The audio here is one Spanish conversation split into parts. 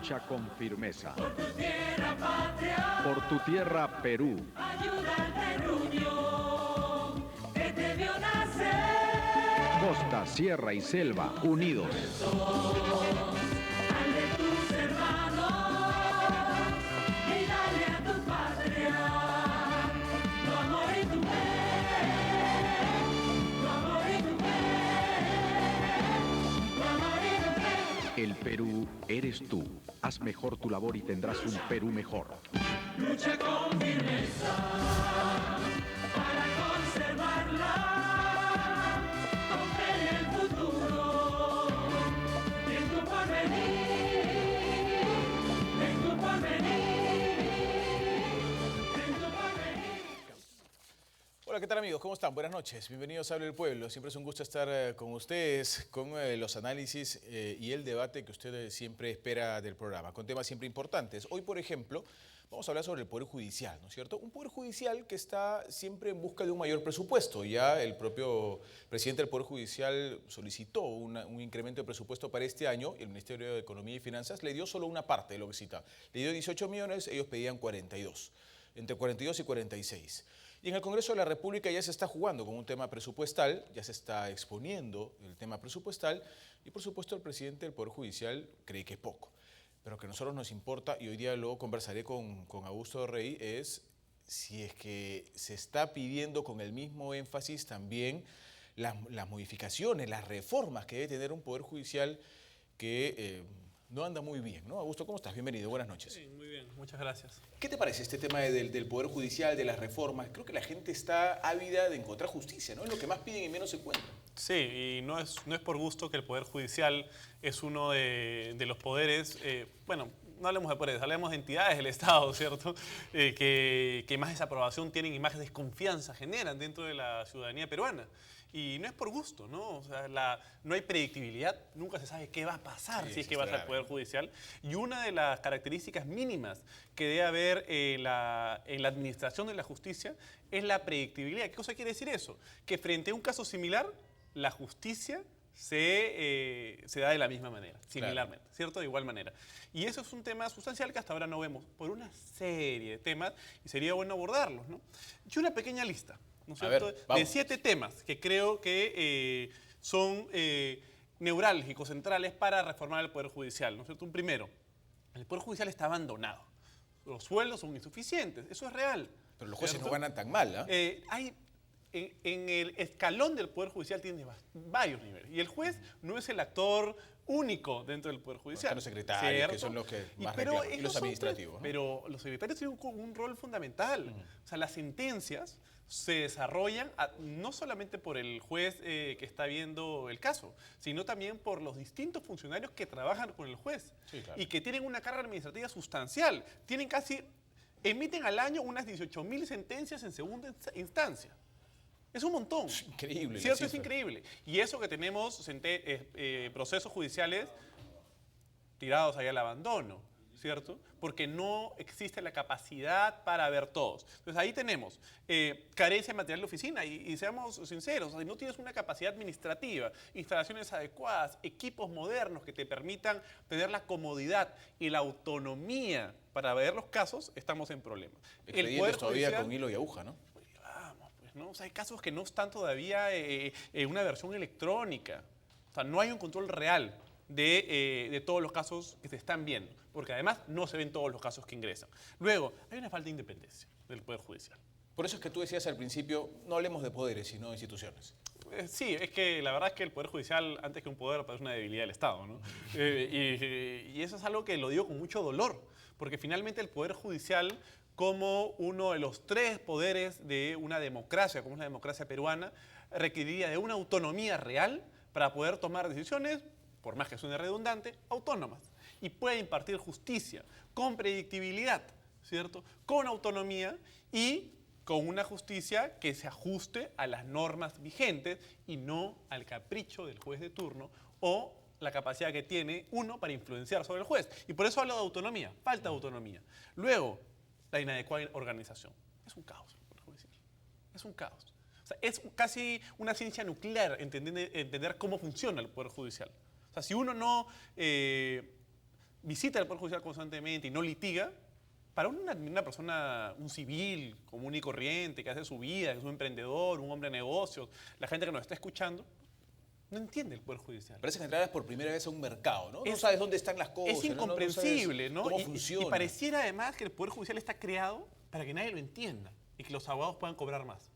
lucha con firmeza. Por tu tierra patria, Por tu tierra, Perú. ayuda al terruño que te vio nacer. Costa, sierra y selva, unidos. Al de tus hermanos y dale a tu patria tu amor y tu fe, tu amor y tu fe, tu amor y tu fe. El Perú eres tú. Haz mejor tu labor y tendrás un Perú mejor. Lucha con firmeza para conservarla, con fe en el futuro y en tu porvenir, en tu porvenir, en tu porvenir. Hola, ¿qué tal amigos? ¿Cómo están? Buenas noches. Bienvenidos a Hable el Pueblo. Siempre es un gusto estar con ustedes, con los análisis y el debate que usted siempre espera del programa, con temas siempre importantes. Hoy, por ejemplo, vamos a hablar sobre el Poder Judicial, ¿no es cierto? Un Poder Judicial que está siempre en busca de un mayor presupuesto. Ya el propio presidente del Poder Judicial solicitó un incremento de presupuesto para este año y el Ministerio de Economía y Finanzas le dio solo una parte de lo que cita. Le dio 18 millones, ellos pedían 42, entre 42 y 46. Y en el Congreso de la República ya se está jugando con un tema presupuestal, ya se está exponiendo el tema presupuestal y por supuesto el presidente del Poder Judicial cree que es poco. Pero que a nosotros nos importa, y hoy día luego conversaré con Augusto Rey, es si es que se está pidiendo con el mismo énfasis también las modificaciones, las reformas que debe tener un Poder Judicial que no anda muy bien, ¿no? Augusto, ¿cómo estás? Bienvenido, buenas noches. Sí, muy bien, muchas gracias. ¿Qué te parece este tema del Poder Judicial, de las reformas? Creo que la gente está ávida de encontrar justicia, ¿no? Es lo que más piden y menos encuentran. Sí, y no es por gusto que el Poder Judicial es uno de los poderes, bueno, no hablemos de poderes, hablemos de entidades del Estado, ¿cierto? Que más desaprobación tienen y más desconfianza generan dentro de la ciudadanía peruana. Y no es por gusto, ¿no? O sea, no hay predictibilidad, nunca se sabe qué va a pasar si es que vas al Poder Judicial. Y una de las características mínimas que debe haber en la administración de la justicia es la predictibilidad. ¿Qué cosa quiere decir eso? Que frente a un caso similar, la justicia se da de la misma manera, similarmente, ¿cierto? De igual manera. Y eso es un tema sustancial que hasta ahora no vemos por una serie de temas y sería bueno abordarlos, ¿no? Y una pequeña lista, ¿no es cierto? De 7 temas que creo que son neurálgicos, centrales para reformar el Poder Judicial, ¿no es cierto? Un primero, el Poder Judicial está abandonado. Los sueldos son insuficientes, eso es real. Pero los jueces ¿cierto? no ganan tan mal, ¿eh? En el escalón del Poder Judicial tiene varios niveles. Y el juez no es el actor único dentro del Poder Judicial. Están los secretarios, ¿cierto? que son los que más pero reclaman, y los ellos administrativos, ¿no? Pero los secretarios tienen un rol fundamental. O sea, las sentencias se desarrollan no solamente por el juez que está viendo el caso, sino también por los distintos funcionarios que trabajan con el juez. Sí, claro. Y que tienen una carga administrativa sustancial. Emiten al año unas 18.000 sentencias en segunda instancia. Es un montón. Es increíble. ¿Cierto? Es increíble. Y eso que tenemos procesos judiciales tirados ahí al abandono, ¿cierto? Porque no existe la capacidad para ver todos. Entonces ahí tenemos carencia de material de oficina y seamos sinceros, si no tienes una capacidad administrativa, instalaciones adecuadas, equipos modernos que te permitan tener la comodidad y la autonomía para ver los casos, estamos en problemas. Expedientes todavía con hilo y aguja, ¿no? ¿no? O sea, hay casos que no están todavía en una versión electrónica. O sea, no hay un control real de todos los casos que se están viendo, porque además no se ven todos los casos que ingresan. Luego, hay una falta de independencia del Poder Judicial. Por eso es que tú decías al principio, no hablemos de poderes, sino de instituciones. Sí, es que la verdad es que el Poder Judicial, antes que un poder, parece una debilidad del Estado, ¿no? Y eso es algo que lo digo con mucho dolor, porque finalmente el Poder Judicial, como uno de los 3 poderes de una democracia, como es la democracia peruana, requeriría de una autonomía real para poder tomar decisiones, por más que suene redundante, autónomas. Y puede impartir justicia con predictibilidad, ¿cierto? Con autonomía y con una justicia que se ajuste a las normas vigentes y no al capricho del juez de turno o la capacidad que tiene uno para influenciar sobre el juez. Y por eso hablo de autonomía, falta de autonomía. Luego, la inadecuada organización. Es un caos el Poder Judicial. Es un caos. O sea, es casi una ciencia nuclear entender cómo funciona el Poder Judicial. O sea, si uno no visita el Poder Judicial constantemente y no litiga, para una persona, un civil común y corriente, que hace su vida, que es un emprendedor, un hombre de negocios, la gente que nos está escuchando, no entiende el Poder Judicial. Parece que entras por primera vez a un mercado, ¿no? No Es- sabes dónde están las cosas. Es incomprensible, ¿no? ¿Cómo Y funciona? pareciera además que el Poder Judicial está creado para que nadie lo entienda y que los abogados puedan cobrar más.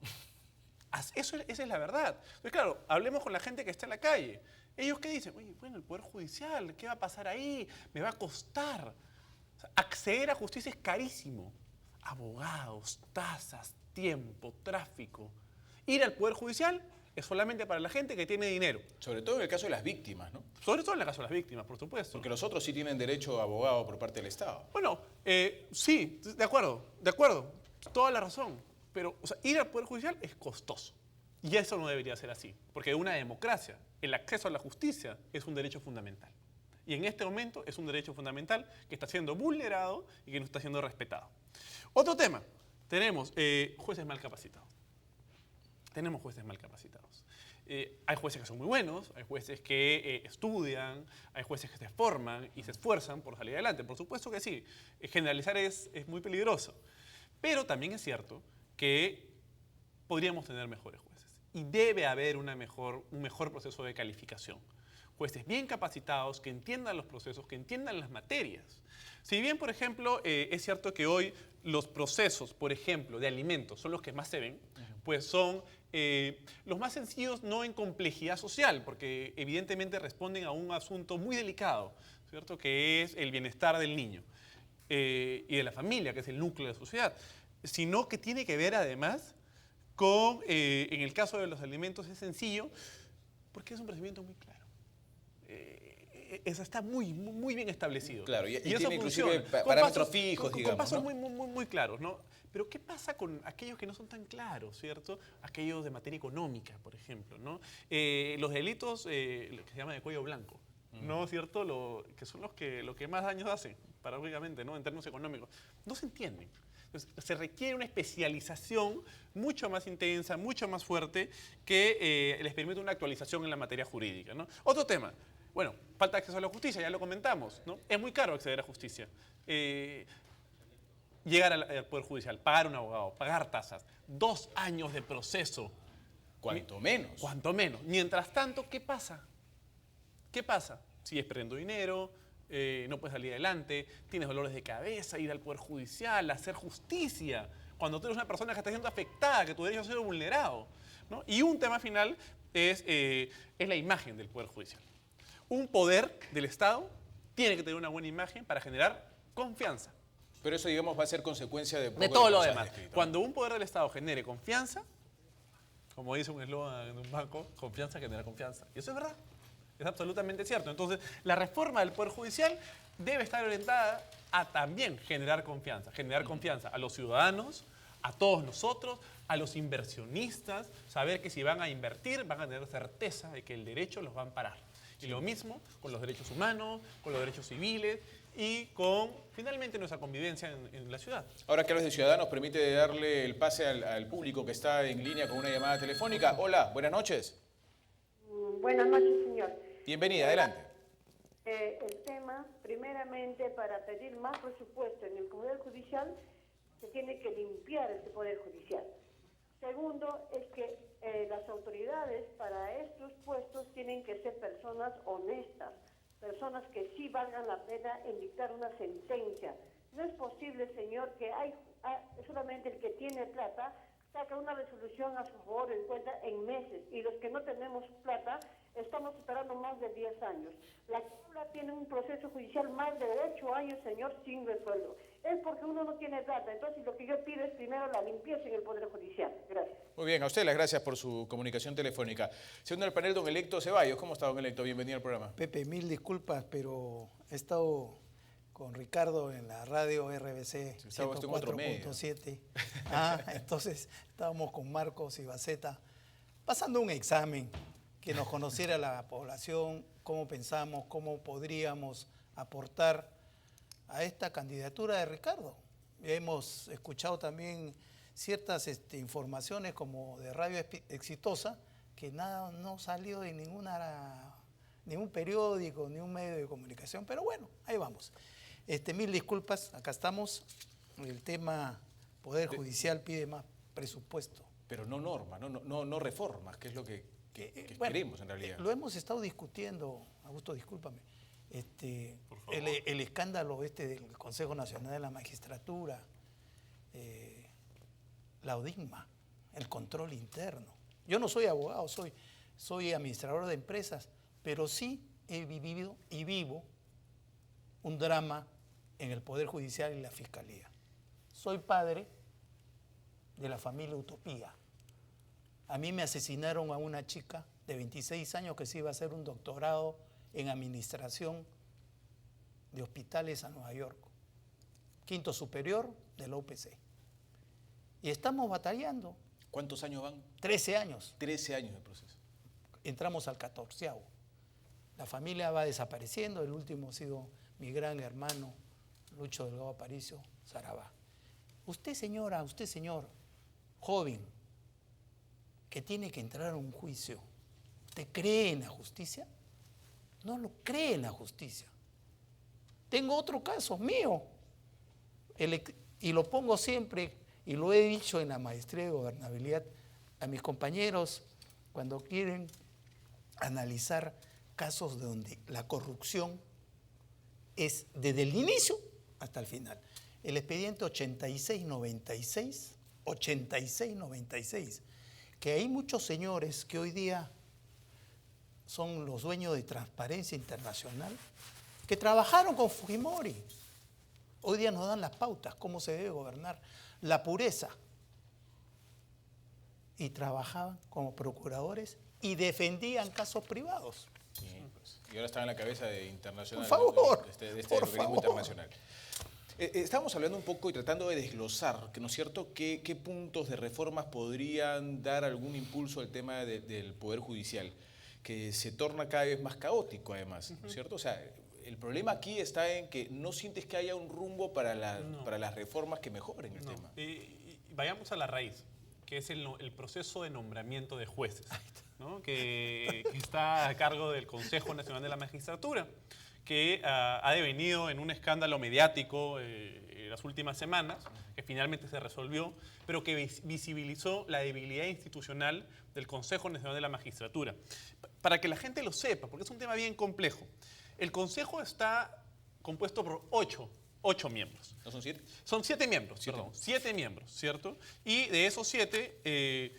Esa es la verdad. Entonces, claro, hablemos con la gente que está en la calle. ¿Ellos qué dicen? Oye, bueno, el Poder Judicial, ¿qué va a pasar ahí? Me va a costar. O sea, acceder a justicia es carísimo. Abogados, tasas, tiempo, tráfico. Ir al Poder Judicial es solamente para la gente que tiene dinero. Sobre todo en el caso de las víctimas, ¿no? Sobre todo en el caso de las víctimas, por supuesto. Porque los otros sí tienen derecho a abogado por parte del Estado. Bueno, sí, de acuerdo, toda la razón. Pero o sea, ir al Poder Judicial es costoso. Y eso no debería ser así. Porque en una democracia, el acceso a la justicia es un derecho fundamental. Y en este momento es un derecho fundamental que está siendo vulnerado y que no está siendo respetado. Otro tema, tenemos jueces mal capacitados. Tenemos jueces mal capacitados. Hay jueces que son muy buenos, hay jueces que estudian, hay jueces que se forman y se esfuerzan por salir adelante. Por supuesto que sí, generalizar es muy peligroso. Pero también es cierto que podríamos tener mejores jueces. Y debe haber un mejor proceso de calificación. Jueces bien capacitados, que entiendan los procesos, que entiendan las materias. Si bien, por ejemplo, es cierto que hoy los procesos, por ejemplo, de alimentos son los que más se ven, pues son los más sencillos no en complejidad social, porque evidentemente responden a un asunto muy delicado, ¿cierto? Que es el bienestar del niño y de la familia, que es el núcleo de la sociedad, sino que tiene que ver además con, en el caso de los alimentos es sencillo, porque es un procedimiento muy claro. Eso está muy bien establecido. Claro, y eso tiene inclusive funciona. Con parámetros pasos- fijos, con digamos, pasos ¿no? muy claros, ¿no? Pero ¿qué pasa con aquellos que no son tan claros, ¿cierto? Aquellos de materia económica, por ejemplo, ¿no? Los delitos, lo que se llama de cuello blanco, ¿no? ¿Cierto? Que son lo que más daños hacen, paradójicamente, ¿no? En términos económicos. No se entienden. Entonces, se requiere una especialización mucho más intensa, mucho más fuerte, que les permite una actualización en la materia jurídica, ¿no? Otro tema. Bueno, falta de acceso a la justicia, ya lo comentamos, ¿no? Es muy caro acceder a justicia. Llegar al Poder Judicial, pagar un abogado, pagar tasas, 2 años de proceso. Cuanto menos. Cuanto menos. Mientras tanto, ¿qué pasa? ¿Qué pasa? Sigues perdiendo dinero, no puedes salir adelante, tienes dolores de cabeza, ir al Poder Judicial, hacer justicia, cuando tú eres una persona que está siendo afectada, que tu derecho ha sido vulnerado, ¿no? Y un tema final es la imagen del Poder Judicial. Un poder del Estado tiene que tener una buena imagen para generar confianza. Pero eso, digamos, va a ser consecuencia de, De todo lo cosas demás. descritas, ¿no? Cuando un poder del Estado genere confianza, como dice un eslogan de un banco, confianza genera confianza. Y eso es verdad. Es absolutamente cierto. Entonces, la reforma del Poder Judicial debe estar orientada a también generar confianza. Generar confianza a los ciudadanos, a todos nosotros, a los inversionistas, saber que si van a invertir van a tener certeza de que el derecho los va a amparar. Y lo mismo con los derechos humanos, con los derechos civiles y con, finalmente, nuestra convivencia en la ciudad. Ahora que hablas de ciudadanos, permite darle el pase al público que está en línea con una llamada telefónica. Hola, buenas noches. Buenas noches, señor. Bienvenida, adelante. El tema, primeramente, para pedir más presupuesto en el Poder Judicial, se tiene que limpiar este Poder Judicial. Segundo, es que las autoridades para estos puestos tienen que ser personas honestas, personas que sí valgan la pena en dictar una sentencia. No es posible, señor, que solamente el que tiene plata saca una resolución a su favor en cuenta en meses, y los que no tenemos plata estamos esperando más de 10 años. La Cámara tiene un proceso judicial más de 8 años, señor, sin resuelvo. Es porque uno no tiene plata. Entonces, lo que yo pido es primero la limpieza en el Poder Judicial. Gracias. Muy bien, a usted las gracias por su comunicación telefónica. Segundo en el panel, don Electo Ceballos. ¿Cómo está, don Electo? Bienvenido al programa. Pepe, mil disculpas, pero he estado con Ricardo en la radio RBC estaba usted en otro medio. 104.7. Entonces estábamos con Marcos y Baceta pasando un examen que nos conociera la población, cómo pensamos, cómo podríamos aportar a esta candidatura de Ricardo. Hemos escuchado también ciertas informaciones como de Radio Exitosa, que nada, no salió en ninguna ni un periódico, ni un medio de comunicación, pero bueno, ahí vamos. Mil disculpas, acá estamos. El tema Poder Judicial pide más presupuesto. Pero no norma, no reformas, que es lo que Bueno, queremos en realidad. Lo hemos estado discutiendo, Augusto, discúlpame. Por favor. El escándalo del Consejo Nacional de la Magistratura, la ODIGMA, el control interno. Yo no soy abogado, soy administrador de empresas, pero sí he vivido y vivo un drama en el Poder Judicial y la Fiscalía. Soy padre de la familia Utopía. A mí me asesinaron a una chica de 26 años que se iba a hacer un doctorado en administración de hospitales a Nueva York, quinto superior de la UPC. Y estamos batallando. ¿Cuántos años van? 13 años. 13 años de proceso. Entramos al 14º. La familia va desapareciendo. El último ha sido mi gran hermano, Lucho Delgado Aparicio Sarabá. Usted, señora, usted, señor, joven, que tiene que entrar a un juicio, ¿usted cree en la justicia? No lo cree en la justicia. Tengo otro caso mío, y lo pongo siempre, y lo he dicho en la maestría de gobernabilidad a mis compañeros cuando quieren analizar casos donde la corrupción es desde el inicio hasta el final. El expediente 8696, que hay muchos señores que hoy día son los dueños de Transparencia Internacional, que trabajaron con Fujimori. Hoy día nos dan las pautas, cómo se debe gobernar, la pureza. Y trabajaban como procuradores y defendían casos privados. Y ahora están en la cabeza de internacional. Por favor, de este por organismo favor. internacional. Estamos hablando un poco y tratando de desglosar, ¿no es cierto?, qué puntos de reformas podrían dar algún impulso al tema del Poder Judicial, que se torna cada vez más caótico además, ¿no es cierto? O sea, el problema aquí está en que no sientes que haya un rumbo para las reformas que mejoren el tema. Y vayamos a la raíz, que es el proceso de nombramiento de jueces, ¿no? que está a cargo del Consejo Nacional de la Magistratura, que ha devenido en un escándalo mediático en las últimas semanas, que finalmente se resolvió, pero que visibilizó la debilidad institucional del Consejo Nacional de la Magistratura. Para que la gente lo sepa, porque es un tema bien complejo, el Consejo está compuesto por ocho miembros. ¿No son 7? Son 7 miembros, perdón, 7 miembros, ¿cierto? Y de esos 7,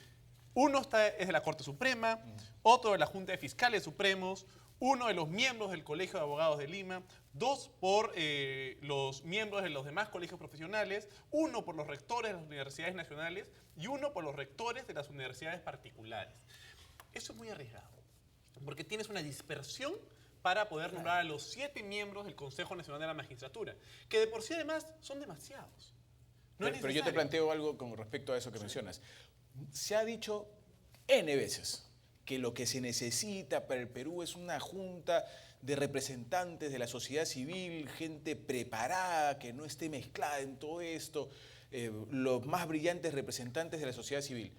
uno es de la Corte Suprema, otro de la Junta de Fiscales Supremos, uno de los miembros del Colegio de Abogados de Lima, 2 por los miembros de los demás colegios profesionales, 1 por los rectores de las universidades nacionales y 1 por los rectores de las universidades particulares. Eso es muy arriesgado, porque tienes una dispersión para poder nombrar a los 7 miembros del Consejo Nacional de la Magistratura, que de por sí además son demasiados. Pero yo te planteo algo con respecto a eso que mencionas. Se ha dicho N veces que lo que se necesita para el Perú es una junta de representantes de la sociedad civil, gente preparada, que no esté mezclada en todo esto, los más brillantes representantes de la sociedad civil.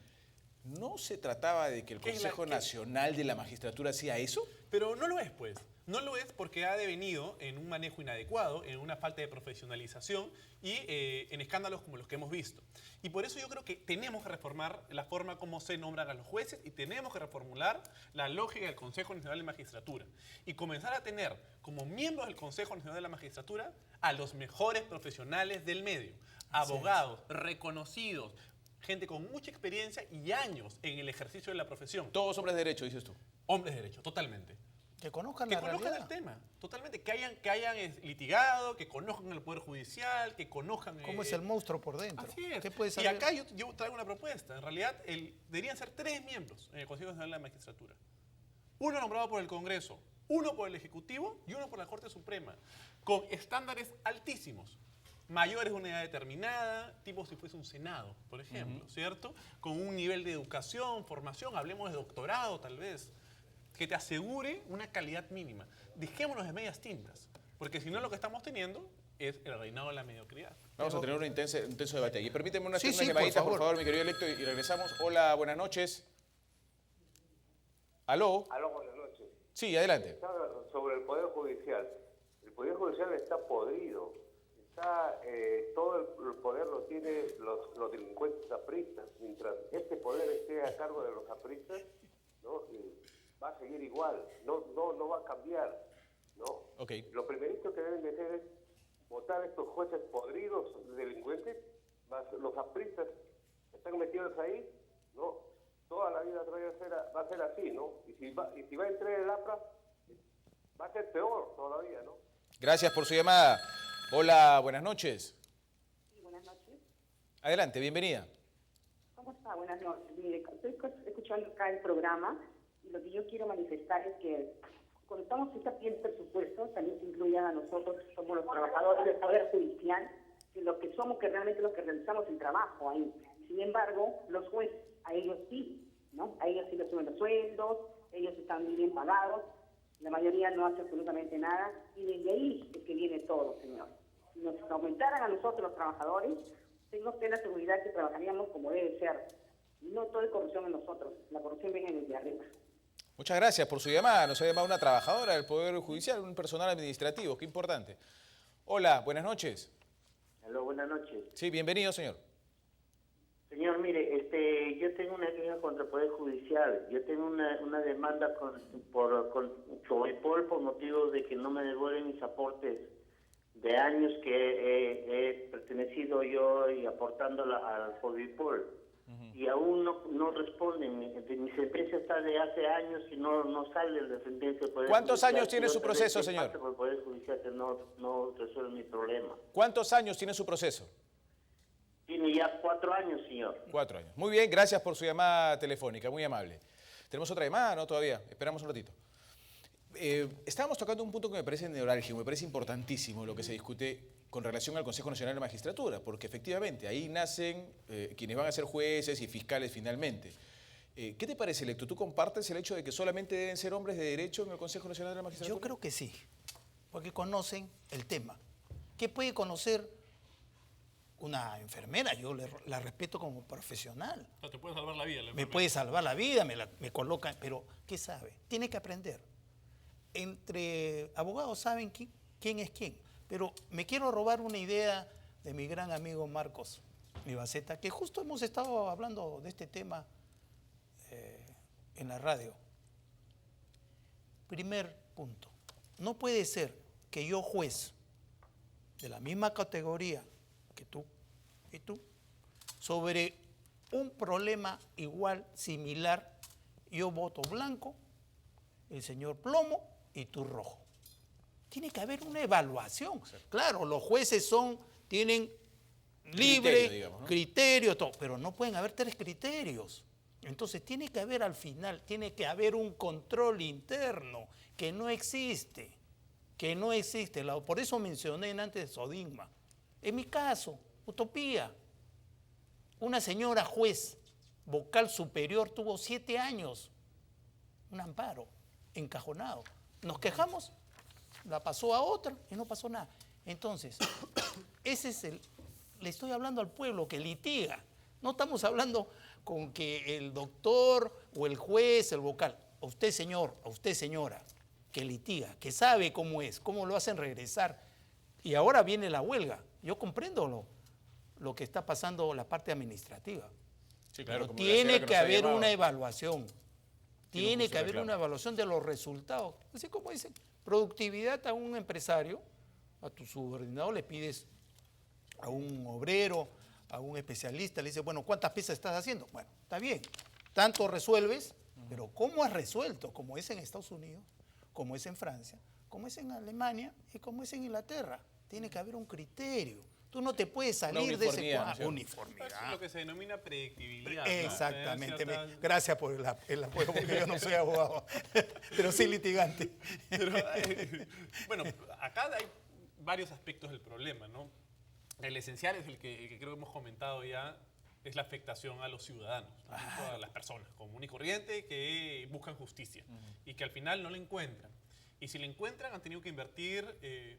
¿No se trataba de que el Consejo Nacional de la Magistratura hacía eso? Pero no lo es, pues. No lo es porque ha devenido en un manejo inadecuado, en una falta de profesionalización y en escándalos como los que hemos visto. Y por eso yo creo que tenemos que reformar la forma como se nombran a los jueces y tenemos que reformular la lógica del Consejo Nacional de Magistratura y comenzar a tener como miembros del Consejo Nacional de la Magistratura a los mejores profesionales del medio, abogados reconocidos, gente con mucha experiencia y años en el ejercicio de la profesión. Todos hombres de derecho, dices tú. Hombres de derecho, totalmente. Que conozcan Que la conozcan realidad. el tema, totalmente. Que hayan litigado, que conozcan el Poder Judicial, que conozcan... ¿Cómo es el monstruo por dentro? Así es. ¿Qué puede Y saber? acá yo traigo una propuesta. En realidad, deberían ser 3 miembros en el Consejo Nacional de la Magistratura. Uno nombrado por el Congreso, uno por el Ejecutivo y uno por la Corte Suprema, con estándares altísimos. Mayores de una edad determinada, tipo si fuese un Senado, por ejemplo, ¿cierto? Con un nivel de educación, formación, hablemos de doctorado tal vez, que te asegure una calidad mínima. Dejémonos de medias tintas, porque si no lo que estamos teniendo es el reinado de la mediocridad. Vamos a tener un intenso debate aquí. Permíteme una Sí, segunda sí, llamadita, por por favor. favor, mi querido electo, y regresamos. Hola, buenas noches. ¿Aló? Aló, buenas noches. Sí, adelante. Sobre el Poder Judicial. El Poder Judicial está podrido. Todo el poder lo tiene los delincuentes apristas. Mientras este poder esté a cargo de los apristas, ¿no? Va a seguir igual, no va a cambiar, ¿no? Okay. Lo primerito que deben de hacer es votar a estos jueces podridos, delincuentes, más los apristas que están metidos ahí, ¿no? Toda la vida va a ser así, ¿no? Y si va a entrar el APRA, va a ser peor todavía, ¿no? Gracias por su llamada. Hola, buenas noches. Sí, buenas noches. Adelante, bienvenida. ¿Cómo está? Buenas noches. Mire, estoy escuchando acá el programa y lo que yo quiero manifestar es que cuando estamos estableciendo el presupuesto, también se incluyan a nosotros, somos los trabajadores del Poder Judicial, que lo que somos, que realmente los que realizamos el trabajo ahí. Sin embargo, los jueces, a ellos sí, ¿no? A ellos sí les suben los sueldos, ellos están muy bien pagados, la mayoría no hace absolutamente nada, y desde ahí es que viene todo, señor. Si nos aumentaran a nosotros los trabajadores, tengo usted la seguridad que trabajaríamos como debe ser. No todo es corrupción en nosotros, la corrupción viene desde arriba. Muchas gracias por su llamada. Nos ha llamado una trabajadora del Poder Judicial, un personal administrativo. Qué importante. Hola, buenas noches. Aló, buenas noches. Sí, bienvenido, señor. Señor, mire, yo tengo una queja contra el Poder Judicial. Yo tengo una demanda con Fovipol por motivo de que no me devuelven mis aportes de años que he pertenecido yo y aportando al Fovipol. Y aún no responden. Mi sentencia está de hace años y no sale la sentencia del Poder ¿Cuántos Judicial. años tiene su proceso, señor? Por el Poder Judicial que no resuelve mi problema. ¿Cuántos años tiene su proceso? Tiene ya 4 años, señor. 4 años. Muy bien, gracias por su llamada telefónica, muy amable. Tenemos otra llamada, ¿no? Todavía. Esperamos un ratito. Estábamos tocando un punto que me parece neurálgico, me parece importantísimo lo que se discute con relación al Consejo Nacional de Magistratura, porque efectivamente ahí nacen quienes van a ser jueces y fiscales finalmente. ¿Qué te parece, Lecto? ¿Tú compartes el hecho de que solamente deben ser hombres de derecho en el Consejo Nacional de la Magistratura? Yo creo que sí, porque conocen el tema. ¿Qué puede conocer una enfermera? Yo la respeto como profesional. No, te puede salvar la vida. Me puede salvar la vida, me coloca, pero ¿qué sabe? Tiene que aprender. Entre abogados saben quién es quién. Pero me quiero robar una idea de mi gran amigo Marcos Ibaceta, que justo hemos estado hablando de este tema en la radio. Primer punto. No puede ser que yo, juez, de la misma categoría que tú y tú, sobre un problema igual, similar, yo voto blanco, el señor plomo y tú rojo. Tiene que haber una evaluación. Claro, los jueces tienen libre criterio, todo, pero no pueden haber 3 criterios. Entonces tiene que haber al final, tiene que haber un control interno que no existe, Por eso mencioné antes Sodigma. En mi caso, Utopía, una señora juez vocal superior tuvo 7 años, un amparo, encajonado. Nos quejamos, la pasó a otra y no pasó nada. Entonces, le estoy hablando al pueblo que litiga. No estamos hablando con que el doctor o el juez, el vocal, a usted señor, a usted señora, que litiga, que sabe cómo es, cómo lo hacen regresar. Y ahora viene la huelga. Yo comprendo lo que está pasando la parte administrativa. Sí, claro, pero tiene que haber una evaluación. Tiene que haber reclamo. una evaluación de los resultados. Así como dicen, productividad a un empresario, a tu subordinado le pides a un obrero, a un especialista, le dices, bueno, ¿cuántas piezas estás haciendo? Bueno, está bien, tanto resuelves, pero ¿cómo has resuelto? Como es en Estados Unidos, como es en Francia, como es en Alemania y como es en Inglaterra. Tiene que haber un criterio. Tú no te puedes salir de ese cuadro. Uniformidad. Es lo que se denomina predictibilidad. Exactamente. Gracias por el apoyo, porque yo no soy abogado, pero sí litigante. Pero, bueno, acá hay varios aspectos del problema, ¿no? El esencial es el que creo que hemos comentado ya, es la afectación a los ciudadanos, a las personas comunes y corrientes que buscan justicia y que al final no la encuentran. Y si la encuentran, han tenido que invertir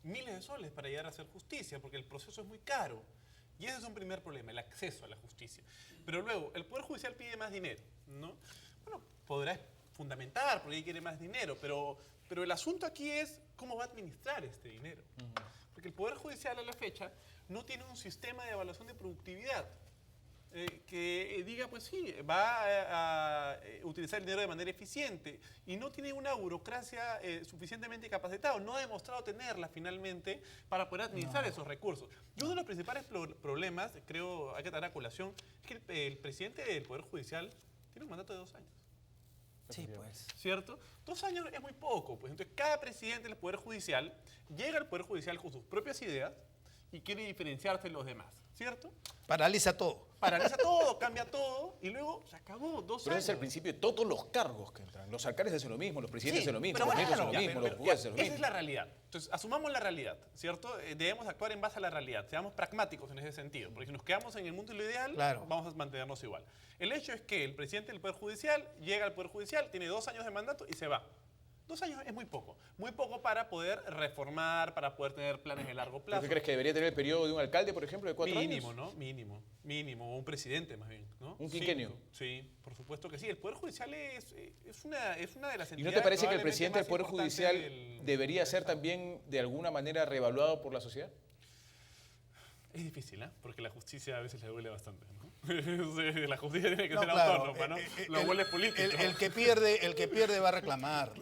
miles de soles para llegar a hacer justicia, porque el proceso es muy caro. Y ese es un primer problema, el acceso a la justicia. Pero luego, el Poder Judicial pide más dinero, ¿no? Bueno, podrá fundamentar, porque quiere más dinero, pero el asunto aquí es cómo va a administrar este dinero. Porque el Poder Judicial a la fecha no tiene un sistema de evaluación de productividad que diga, pues sí, va a utilizar el dinero de manera eficiente y no tiene una burocracia suficientemente capacitada, no ha demostrado tenerla finalmente para poder administrar esos recursos. Y uno de los principales problemas, creo, hay que traer a colación, es que el presidente del Poder Judicial tiene un mandato de 2 años. Sí, pues. ¿Cierto? 2 años es muy poco. Pues. Entonces, cada presidente del Poder Judicial llega al Poder Judicial con sus propias ideas y quiere diferenciarse de los demás. ¿Cierto? Paraliza todo. Paraliza todo, cambia todo y luego se acabó 2 Pero años. ese es el principio de todos los cargos que entran. Los alcaldes hacen lo mismo, los presidentes hacen lo mismo, pero los ministros bueno, hacen lo mismo, los jueces hacen lo esa mismo. es la realidad. Entonces, asumamos la realidad, ¿cierto? Debemos actuar en base a la realidad. Seamos pragmáticos en ese sentido. Porque si nos quedamos en el mundo de lo ideal, vamos a mantenernos igual. El hecho es que el presidente del Poder Judicial llega al Poder Judicial, tiene 2 años de mandato y se va. 2 años es muy poco para poder reformar, para poder tener planes de largo plazo. ¿Qué crees que debería tener el periodo de un alcalde, por ejemplo, de 4 años? Mínimo, ¿no? Mínimo, o un presidente más bien, ¿no? ¿Un quinquenio? Sí, por supuesto que sí. El Poder Judicial es una de las entidades. ¿Y no te parece que el probablemente presidente del más Poder importantes Judicial debería ser también de alguna manera reevaluado por la sociedad? Es difícil, ¿eh? Porque la justicia a veces le duele bastante, ¿no? La justicia tiene que ser claro, autónoma, ¿no? Los goles políticos. El que pierde va a reclamar.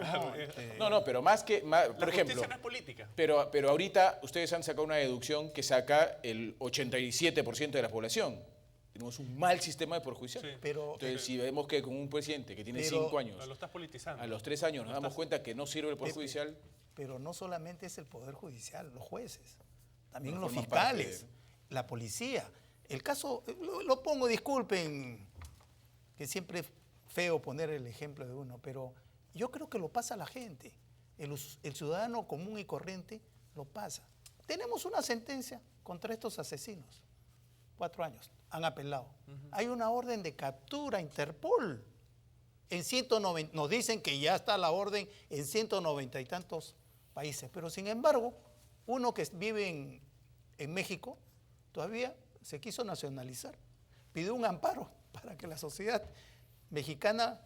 ¿no? No, pero más que... por ejemplo, justicia no es política. Pero ahorita ustedes han sacado una deducción que saca el 87% de la población. Tenemos un mal sistema de Poder Judicial. Sí. Entonces, si vemos que con un presidente que tiene 5 años, Lo estás politizando. a los 3 años nos damos cuenta que no sirve el Poder Judicial... Pero no solamente es el Poder Judicial, los jueces, también No los forman fiscales, la policía. El caso, lo pongo, disculpen, que siempre es feo poner el ejemplo de uno, pero yo creo que lo pasa la gente. El ciudadano común y corriente lo pasa. Tenemos una sentencia contra estos asesinos. 4 años, han apelado. Hay una orden de captura, Interpol. En 190, nos dicen que ya está la orden en 190 y tantos países, pero sin embargo, uno que vive en México todavía se quiso nacionalizar, pidió un amparo para que la sociedad mexicana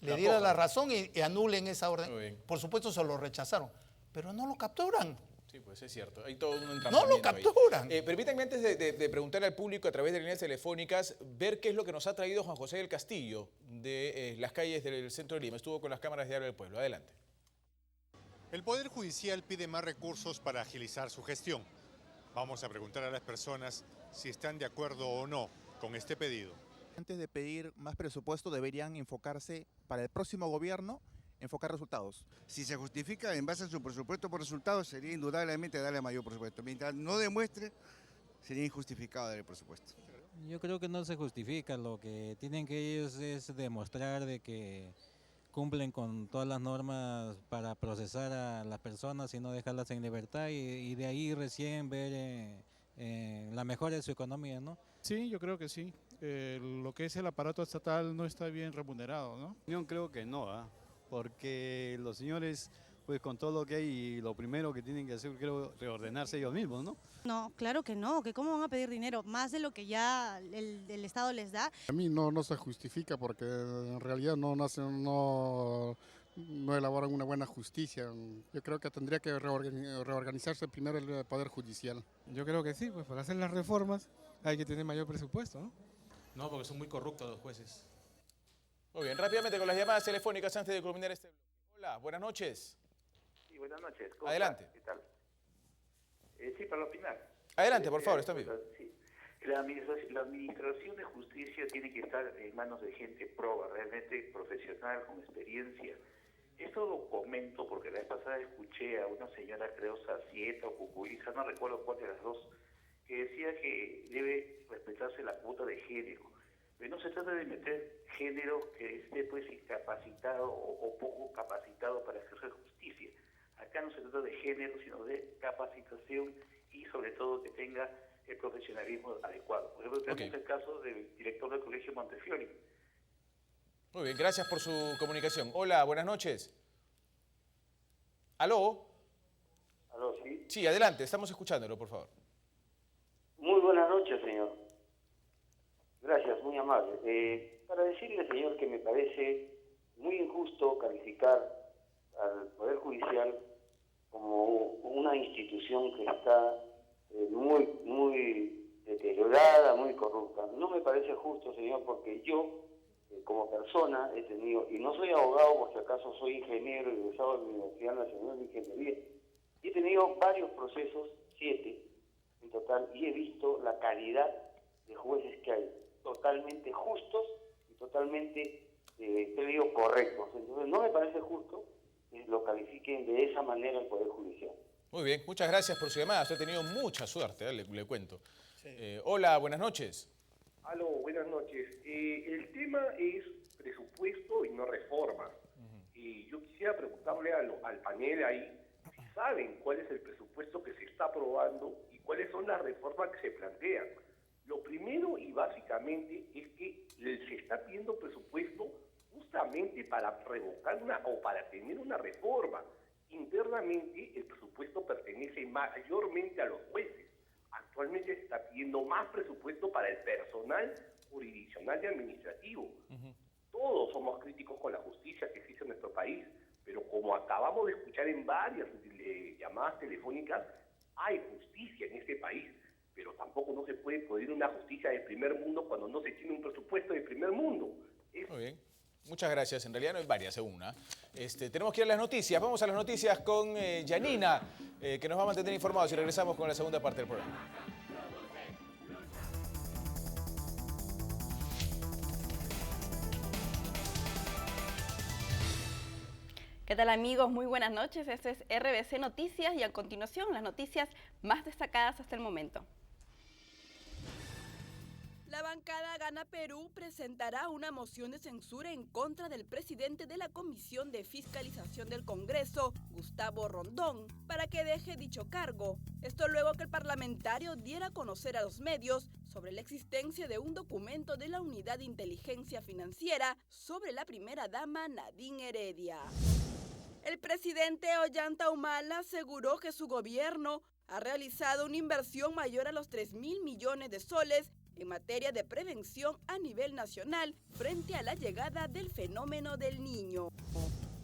le diera la razón y anulen esa orden. Por supuesto se lo rechazaron, pero no lo capturan. Sí, pues es cierto. Hay todo un entramamiento No lo capturan. Permítanme antes de preguntar al público a través de líneas telefónicas, ver qué es lo que nos ha traído Juan José del Castillo de las calles del centro de Lima. Estuvo con las cámaras de Diario del Pueblo. Adelante. El Poder Judicial pide más recursos para agilizar su gestión. Vamos a preguntar a las personas si están de acuerdo o no con este pedido. Antes de pedir más presupuesto deberían enfocarse para el próximo gobierno, enfocar resultados. Si se justifica en base a su presupuesto por resultados, sería indudablemente darle mayor presupuesto. Mientras no demuestre, sería injustificado dar el presupuesto. Yo creo que no se justifica, lo que tienen que ellos es demostrar de que cumplen con todas las normas para procesar a las personas y no dejarlas en libertad y de ahí recién ver la mejora de su economía, ¿no? Sí, yo creo que sí. Lo que es el aparato estatal no está bien remunerado, ¿no? Yo creo que no, porque los señores, pues con todo lo que hay, lo primero que tienen que hacer, creo, reordenarse ellos mismos, ¿no? No, claro que no, que cómo van a pedir dinero, más de lo que ya el Estado les da. A mí no se justifica porque en realidad no elaboran una buena justicia. Yo creo que tendría que reorganizarse primero el Poder Judicial. Yo creo que sí, pues para hacer las reformas hay que tener mayor presupuesto, ¿no? No, porque son muy corruptos los jueces. Muy bien, rápidamente con las llamadas telefónicas antes de culminar este bloque. Hola, buenas noches. Sí, buenas noches. ¿Cómo Adelante. está? ¿Qué tal? Sí, para opinar. Adelante, por favor, está bien. Sí. La administración de justicia tiene que estar en manos de gente proba, realmente profesional, con experiencia. Esto lo comento porque la vez pasada escuché a una señora, creo, Sacieta o Cuculiza, no recuerdo cuál de las dos, que decía que debe respetarse la cuota de género. Pero no se trata de meter género que esté pues incapacitado o poco capacitado para ejercer justicia. Acá no se trata de género, sino de capacitación y sobre todo que tenga el profesionalismo adecuado. Por ejemplo, tenemos el caso del director del Colegio Montefiori. Muy bien, gracias por su comunicación. Hola, buenas noches. ¿Aló? ¿Aló, sí? Sí, adelante, estamos escuchándolo, por favor. Muy buenas noches, señor. Gracias, muy amable. Para decirle, señor, que me parece muy injusto calificar al Poder Judicial como una institución que está muy deteriorada, muy corrupta. No me parece justo, señor, porque yo, como persona, he tenido, y no soy abogado, por si acaso soy ingeniero egresado de la Universidad Nacional de Ingeniería, he tenido varios procesos, 7 en total, y he visto la calidad de jueces que hay, totalmente justos y totalmente, creo, correctos. Entonces, no me parece justo que lo califiquen de esa manera el Poder Judicial. Muy bien, muchas gracias por su llamada. Usted ha tenido mucha suerte, le cuento. Hola, buenas noches. Aló, buenas noches. El tema es presupuesto y no reforma. Yo quisiera preguntarle al panel ahí si saben cuál es el presupuesto que se está aprobando y cuáles son las reformas que se plantean. Lo primero y básicamente es que se está pidiendo presupuesto justamente para revocar o para tener una reforma. Internamente el presupuesto pertenece mayormente a los jueces. Actualmente se está pidiendo más presupuesto para el personal jurisdiccional y administrativo. Todos somos críticos con la justicia que existe en nuestro país, pero como acabamos de escuchar en varias llamadas telefónicas, hay justicia en este país, pero tampoco no se puede pedir una justicia de primer mundo cuando no se tiene un presupuesto de primer mundo. Muy bien. Muchas gracias. En realidad no hay varias, según una. Tenemos que ir a las noticias. Vamos a las noticias con Yanina, que nos va a mantener informados y regresamos con la segunda parte del programa. ¿Qué tal, amigos? Muy buenas noches. Esto es RBC Noticias y a continuación las noticias más destacadas hasta el momento. La bancada Gana Perú presentará una moción de censura en contra del presidente de la Comisión de Fiscalización del Congreso, Gustavo Rondón, para que deje dicho cargo. Esto luego que el parlamentario diera a conocer a los medios sobre la existencia de un documento de la Unidad de Inteligencia Financiera sobre la primera dama Nadine Heredia. El presidente Ollanta Humala aseguró que su gobierno ha realizado una inversión mayor a los 3.000 millones de soles en materia de prevención a nivel nacional frente a la llegada del fenómeno del Niño.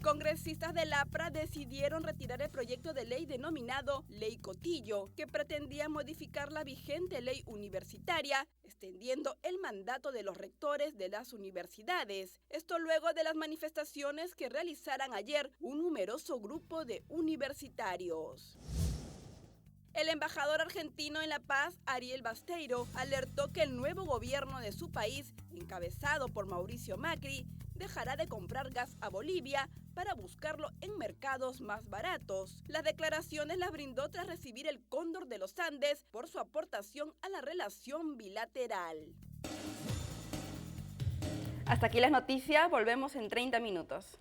Congresistas del APRA decidieron retirar el proyecto de ley denominado Ley Cotillo, que pretendía modificar la vigente ley universitaria, extendiendo el mandato de los rectores de las universidades. Esto luego de las manifestaciones que realizaran ayer un numeroso grupo de universitarios. El embajador argentino en La Paz, Ariel Basteiro, alertó que el nuevo gobierno de su país, encabezado por Mauricio Macri, dejará de comprar gas a Bolivia para buscarlo en mercados más baratos. Las declaraciones las brindó tras recibir el Cóndor de los Andes por su aportación a la relación bilateral. Hasta aquí las noticias, volvemos en 30 minutos.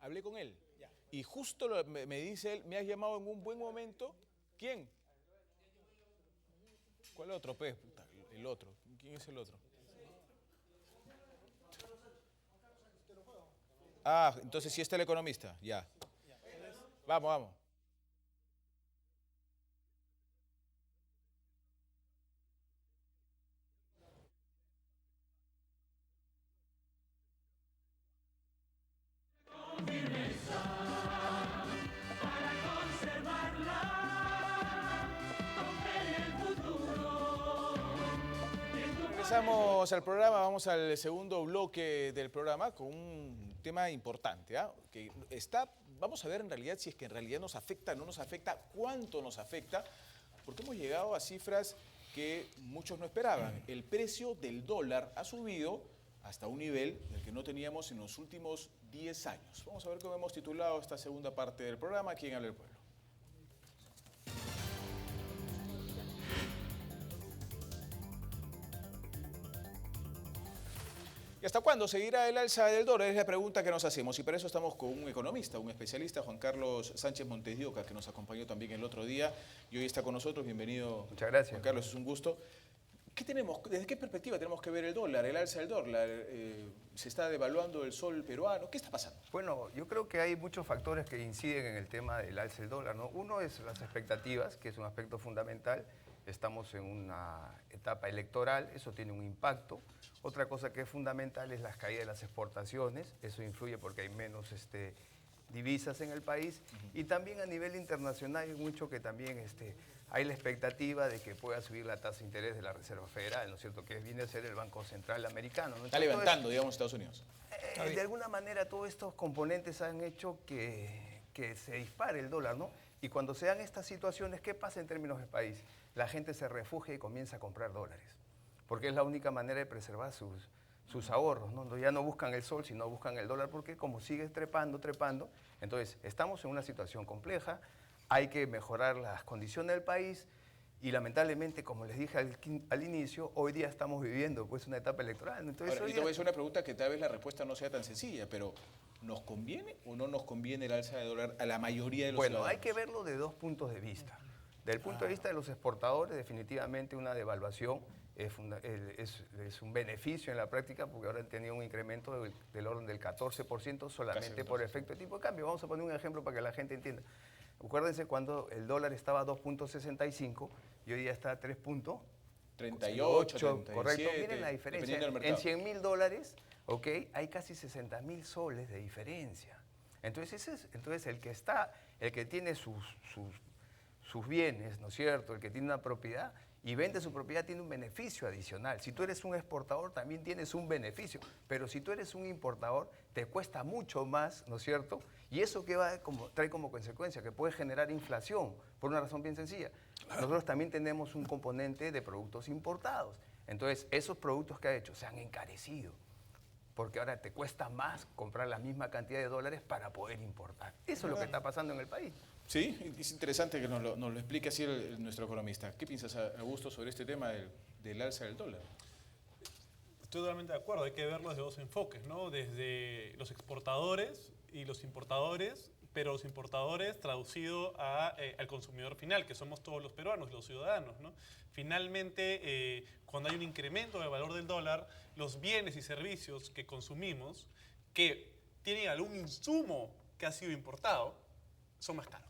Hablé con él y justo me dice él, me has llamado en un buen momento. ¿Quién? ¿Cuál otro, pez? El otro. ¿Quién es el otro? Ah, entonces sí está el economista, ya. Vamos, vamos. Regresamos al programa, vamos al segundo bloque del programa con un tema importante, que vamos a ver en realidad si es que en realidad nos afecta, no nos afecta, cuánto nos afecta, porque hemos llegado a cifras que muchos no esperaban. El precio del dólar ha subido hasta un nivel del que no teníamos en los últimos 10 años. Vamos a ver cómo hemos titulado esta segunda parte del programa, ¿Quién habla el pueblo? ¿Y hasta cuándo seguirá el alza del dólar? Es la pregunta que nos hacemos y para eso estamos con un economista, un especialista, Juan Carlos Sánchez Montes de Oca, que nos acompañó también el otro día y hoy está con nosotros. Bienvenido. Muchas gracias. Juan Carlos, es un gusto. ¿Desde qué perspectiva tenemos que ver el dólar, el alza del dólar? ¿Se está devaluando el sol peruano? ¿Qué está pasando? Bueno, yo creo que hay muchos factores que inciden en el tema del alza del dólar, ¿no? Uno es las expectativas, que es un aspecto fundamental. Estamos en una etapa electoral, eso tiene un impacto. Otra cosa que es fundamental es la caída de las exportaciones, eso influye porque hay menos divisas en el país. Y también a nivel internacional hay mucho que también hay la expectativa de que pueda subir la tasa de interés de la Reserva Federal, ¿no es cierto?, que viene a ser el Banco Central americano, ¿no? Está levantando, digamos, Estados Unidos. De alguna manera todos estos componentes han hecho que se dispare el dólar, ¿no? Y cuando se dan estas situaciones, ¿qué pasa en términos del país? La gente se refugia y comienza a comprar dólares, porque es la única manera de preservar sus ahorros, ¿no? Ya no buscan el sol, sino buscan el dólar, porque como sigue trepando, entonces estamos en una situación compleja, hay que mejorar las condiciones del país y lamentablemente, como les dije al inicio, hoy día estamos viviendo pues una etapa electoral. Entonces, ahora, y te voy a hacer una pregunta que tal vez la respuesta no sea tan sencilla, pero ¿nos conviene o no nos conviene el alza de dólar a la mayoría de los ciudadanos? Bueno, hay que verlo de dos puntos de vista. Del punto de vista de los exportadores, definitivamente una devaluación es un beneficio en la práctica, porque ahora han tenido un incremento del orden del 14% solamente por efecto de tipo de cambio. Vamos a poner un ejemplo para que la gente entienda. Acuérdense cuando el dólar estaba a 2.65 y hoy ya está a 3.38, 38, correcto. Miren la diferencia. En $100.000, ok, hay casi 60.000 soles de diferencia. Entonces, el que tiene sus bienes, ¿no es cierto?, el que tiene una propiedad y vende su propiedad tiene un beneficio adicional. Si tú eres un exportador también tienes un beneficio, pero si tú eres un importador te cuesta mucho más, ¿no es cierto? Y eso que trae como consecuencia que puede generar inflación por una razón bien sencilla. Nosotros también tenemos un componente de productos importados. Entonces, esos productos que ha hecho se han encarecido, porque ahora te cuesta más comprar la misma cantidad de dólares para poder importar. Eso es lo que está pasando en el país. Sí, es interesante que nos lo explique así nuestro economista. ¿Qué piensas, Augusto, sobre este tema del alza del dólar? Estoy totalmente de acuerdo, hay que verlo desde dos enfoques, ¿no? Desde los exportadores y los importadores, pero los importadores traducido al consumidor final, que somos todos los peruanos, los ciudadanos, ¿no? Finalmente, cuando hay un incremento del valor del dólar, los bienes y servicios que consumimos, que tienen algún insumo que ha sido importado, son más caros,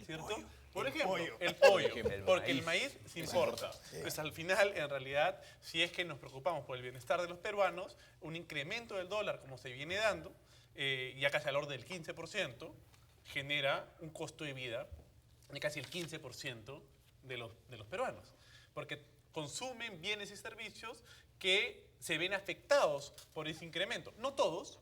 ¿cierto? Por ejemplo, el pollo, porque el maíz se importa. Pues al final, en realidad, si es que nos preocupamos por el bienestar de los peruanos, un incremento del dólar, como se viene dando, ya casi al orden del 15%, genera un costo de vida de casi el 15% de los peruanos. Porque consumen bienes y servicios que se ven afectados por ese incremento. No todos,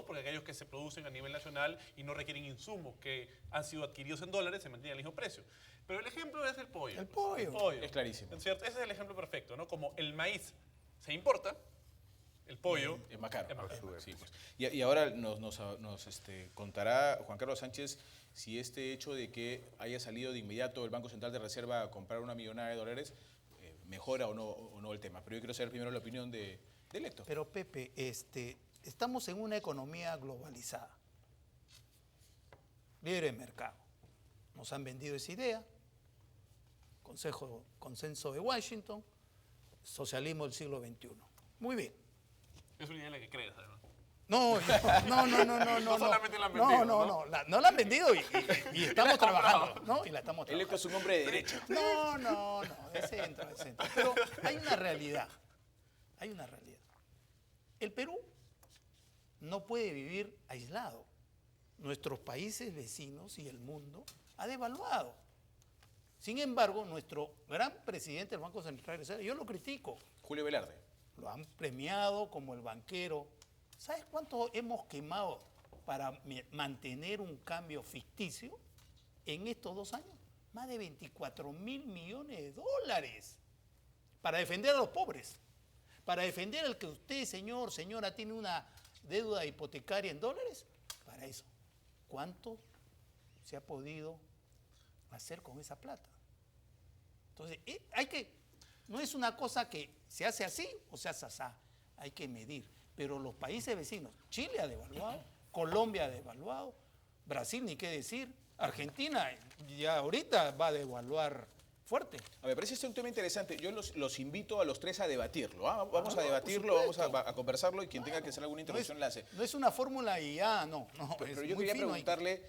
porque aquellos que se producen a nivel nacional y no requieren insumos que han sido adquiridos en dólares se mantienen al mismo precio. Pero el ejemplo es el pollo. El pollo. Es clarísimo. ¿Cierto? Ese es el ejemplo perfecto, ¿no? Como el maíz se importa, el pollo es más caro. Sí, pues. Y ahora nos contará Juan Carlos Sánchez si este hecho de que haya salido de inmediato el Banco Central de Reserva a comprar $1 millonada mejora o no el tema. Pero yo quiero saber primero la opinión de Héctor. Pero Pepe, estamos en una economía globalizada, libre mercado. Nos han vendido esa idea, consenso de Washington, socialismo del siglo XXI. Muy bien. Es una idea en la que crees, además. No solamente la han vendido, no la han vendido y estamos trabajando, ¿no? Y la estamos trabajando. Él es un hombre de derecha. No, de centro. Pero hay una realidad. El Perú no puede vivir aislado. Nuestros países vecinos y el mundo ha devaluado. Sin embargo, nuestro gran presidente del Banco Central de Reserva, yo lo critico Julio Velarde. Lo han premiado como el banquero. ¿Sabes cuánto hemos quemado para mantener un cambio ficticio en estos 2 años? Más de 24.000 millones de dólares para defender a los pobres, para defender al que usted, señor, señora, tiene una deuda hipotecaria en dólares. Para eso, ¿cuánto se ha podido hacer con esa plata? Entonces, no es una cosa que se hace así o se hace así, hay que medir. Pero los países vecinos, Chile ha devaluado, Colombia ha devaluado, Brasil ni qué decir, Argentina ya ahorita va a devaluar fuerte. Me parece un tema interesante. Yo los invito a los tres a debatirlo. Vamos a debatirlo, vamos a conversarlo y quien tenga que hacer alguna intervención la hace. No es una fórmula y ya, no. Pero yo quería preguntarle,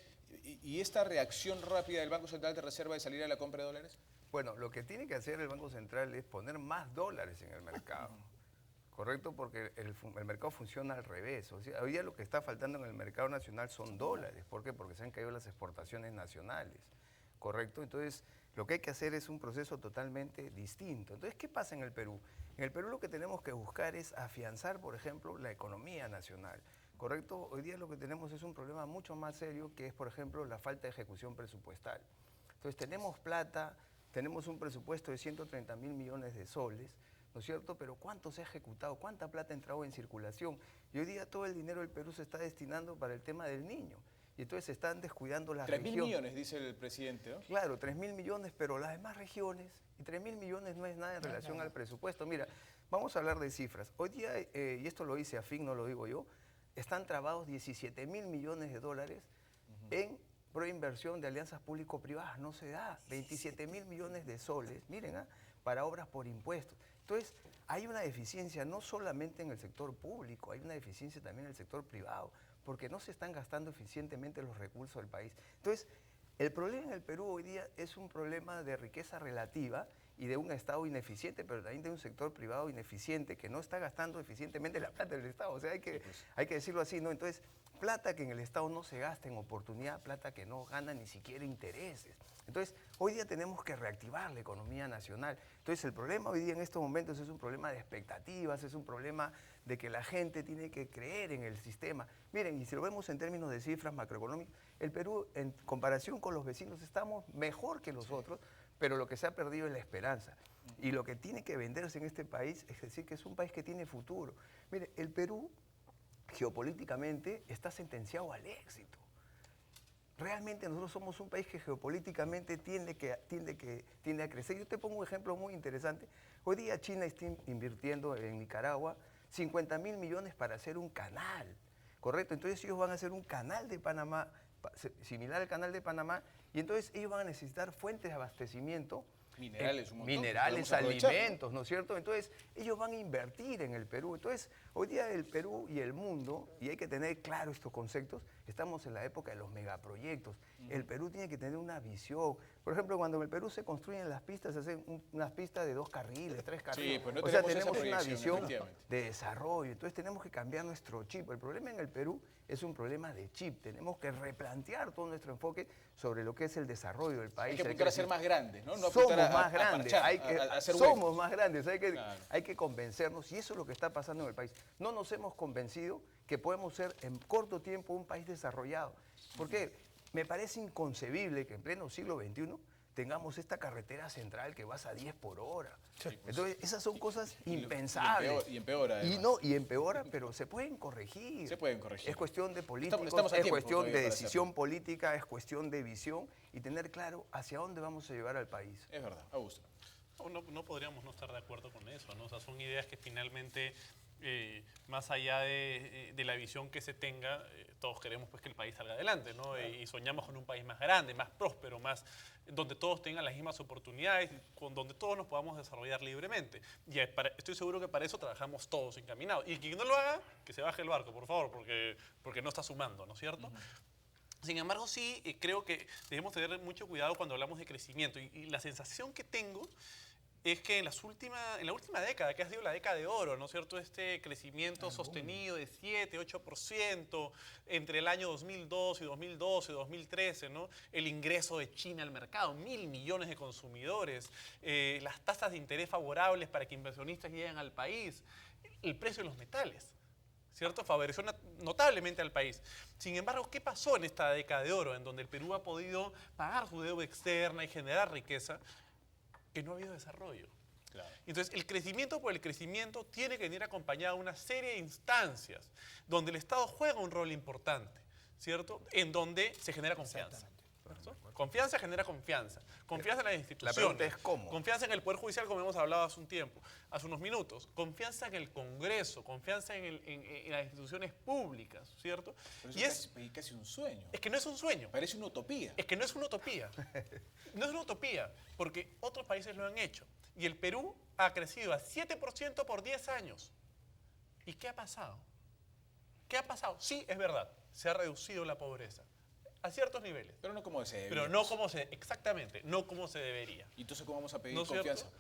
¿y esta reacción rápida del Banco Central de Reserva de salir a la compra de dólares? Bueno, lo que tiene que hacer el Banco Central es poner más dólares en el mercado. ¿Correcto? Porque el mercado funciona al revés. O sea, hoy día lo que está faltando en el mercado nacional son dólares. ¿Por qué? Porque se han caído las exportaciones nacionales. ¿Correcto? Entonces, lo que hay que hacer es un proceso totalmente distinto. Entonces, ¿qué pasa en el Perú? En el Perú lo que tenemos que buscar es afianzar, por ejemplo, la economía nacional. ¿Correcto? Hoy día lo que tenemos es un problema mucho más serio, que es, por ejemplo, la falta de ejecución presupuestal. Entonces, tenemos plata, tenemos un presupuesto de 130.000 millones de soles, ¿no es cierto? Pero ¿cuánto se ha ejecutado? ¿Cuánta plata ha entrado en circulación? Y hoy día todo el dinero del Perú se está destinando para el tema del niño. Y entonces se están descuidando las regiones. 3.000 millones, dice el presidente, ¿no? Claro, 3.000 millones, pero las demás regiones, y 3.000 millones no es nada en relación al presupuesto. Mira, vamos a hablar de cifras. Hoy día, y esto lo dice AFIN, no lo digo yo, están trabados 17.000 millones de dólares en proinversión de alianzas público-privadas. No se da. 27.000 millones de soles, miren, para obras por impuestos. Entonces, hay una deficiencia no solamente en el sector público, hay una deficiencia también en el sector privado, porque no se están gastando eficientemente los recursos del país. Entonces, el problema en el Perú hoy día es un problema de riqueza relativa y de un Estado ineficiente, pero también de un sector privado ineficiente que no está gastando eficientemente la plata del Estado. O sea, hay que decirlo así, ¿no? Entonces, plata que en el Estado no se gasta en oportunidad, plata que no gana ni siquiera intereses. Entonces, hoy día tenemos que reactivar la economía nacional. Entonces, el problema hoy día en estos momentos es un problema de expectativas, es un problema de que la gente tiene que creer en el sistema. Miren, y si lo vemos en términos de cifras macroeconómicas, el Perú, en comparación con los vecinos, estamos mejor que los otros, pero lo que se ha perdido es la esperanza. Y lo que tiene que venderse en este país es decir que es un país que tiene futuro. Mire, el Perú, geopolíticamente, está sentenciado al éxito. Realmente nosotros somos un país que geopolíticamente tiende a crecer. Yo te pongo un ejemplo muy interesante. Hoy día China está invirtiendo en Nicaragua 50.000 millones para hacer un canal, ¿correcto? Entonces ellos van a hacer un canal de Panamá, similar al canal de Panamá, y entonces ellos van a necesitar fuentes de abastecimiento, minerales, un montón, minerales, alimentos, ¿no es cierto? Entonces, ellos van a invertir en el Perú. Entonces, hoy día el Perú y el mundo, y hay que tener claro estos conceptos, estamos en la época de los megaproyectos. El Perú tiene que tener una visión. Por ejemplo, cuando en el Perú se construyen las pistas, se hacen unas pistas de 2 carriles, 3 carriles. Sí, pues no o sea, tenemos tenemos una esa visión proyección, de desarrollo. Entonces, tenemos que cambiar nuestro chip. El problema en el Perú es un problema de chip. Tenemos que replantear todo nuestro enfoque sobre lo que es el desarrollo del país. Hay que apuntar a ser más grandes, ¿no? Somos más grandes, somos más grandes, Claro. hay que convencernos, y eso es lo que está pasando en el país. No nos hemos convencido que podemos ser en corto tiempo un país desarrollado. Porque me parece inconcebible que en pleno siglo XXI tengamos esta carretera central que vas a 10 por hora. Entonces, esas son cosas impensables. Y empeora, y empeora, pero se pueden corregir. Se pueden corregir. Es cuestión de políticos, Estamos a es tiempo cuestión todavía de para decisión hacerlo. política, es cuestión de visión y tener claro hacia dónde vamos a llevar al país. Es verdad, Augusto. No podríamos no estar de acuerdo con eso, ¿no? O sea, son ideas que finalmente, más allá de la visión que se tenga, todos queremos pues que el país salga adelante, ¿no? Claro. Y soñamos con un país más grande, más próspero, donde todos tengan las mismas oportunidades, donde todos nos podamos desarrollar libremente. Y estoy seguro que para eso trabajamos todos encaminados. Y quien no lo haga, que se baje el barco, por favor, porque no está sumando, ¿no es cierto? Sin embargo, sí, creo que debemos tener mucho cuidado cuando hablamos de crecimiento. Y la sensación que tengo es que en la última década, que ha sido la década de oro, ¿no es cierto? Este crecimiento sostenido de 7, 8% entre el año 2002 y 2012, 2013, ¿no? El ingreso de China al mercado, 1.000 millones de consumidores, las tasas de interés favorables para que inversionistas lleguen al país, el precio de los metales, ¿cierto? Favoreció notablemente al país. Sin embargo, ¿qué pasó en esta década de oro, en donde el Perú ha podido pagar su deuda externa y generar riqueza? Que no ha habido desarrollo. Claro. Entonces, el crecimiento por el crecimiento tiene que venir acompañado de una serie de instancias donde el Estado juega un rol importante, ¿cierto? En donde se genera confianza. ¿Cierto? Confianza genera confianza. Confianza en las instituciones. La pregunta es ¿cómo? Confianza en el Poder Judicial, como hemos hablado hace un tiempo, hace unos minutos. Confianza en el Congreso, confianza en las instituciones públicas, ¿cierto? Pero eso es casi un sueño. Es que no es un sueño. Parece una utopía. Es que no es una utopía. No es una utopía, porque otros países lo han hecho. Y el Perú ha crecido a 7% por 10 años. ¿Y qué ha pasado? ¿Qué ha pasado? Sí, es verdad, se ha reducido la pobreza a ciertos niveles. Pero no como se debería. Pero no como exactamente, no como se debería. ¿Y entonces cómo vamos a pedir ¿No es confianza?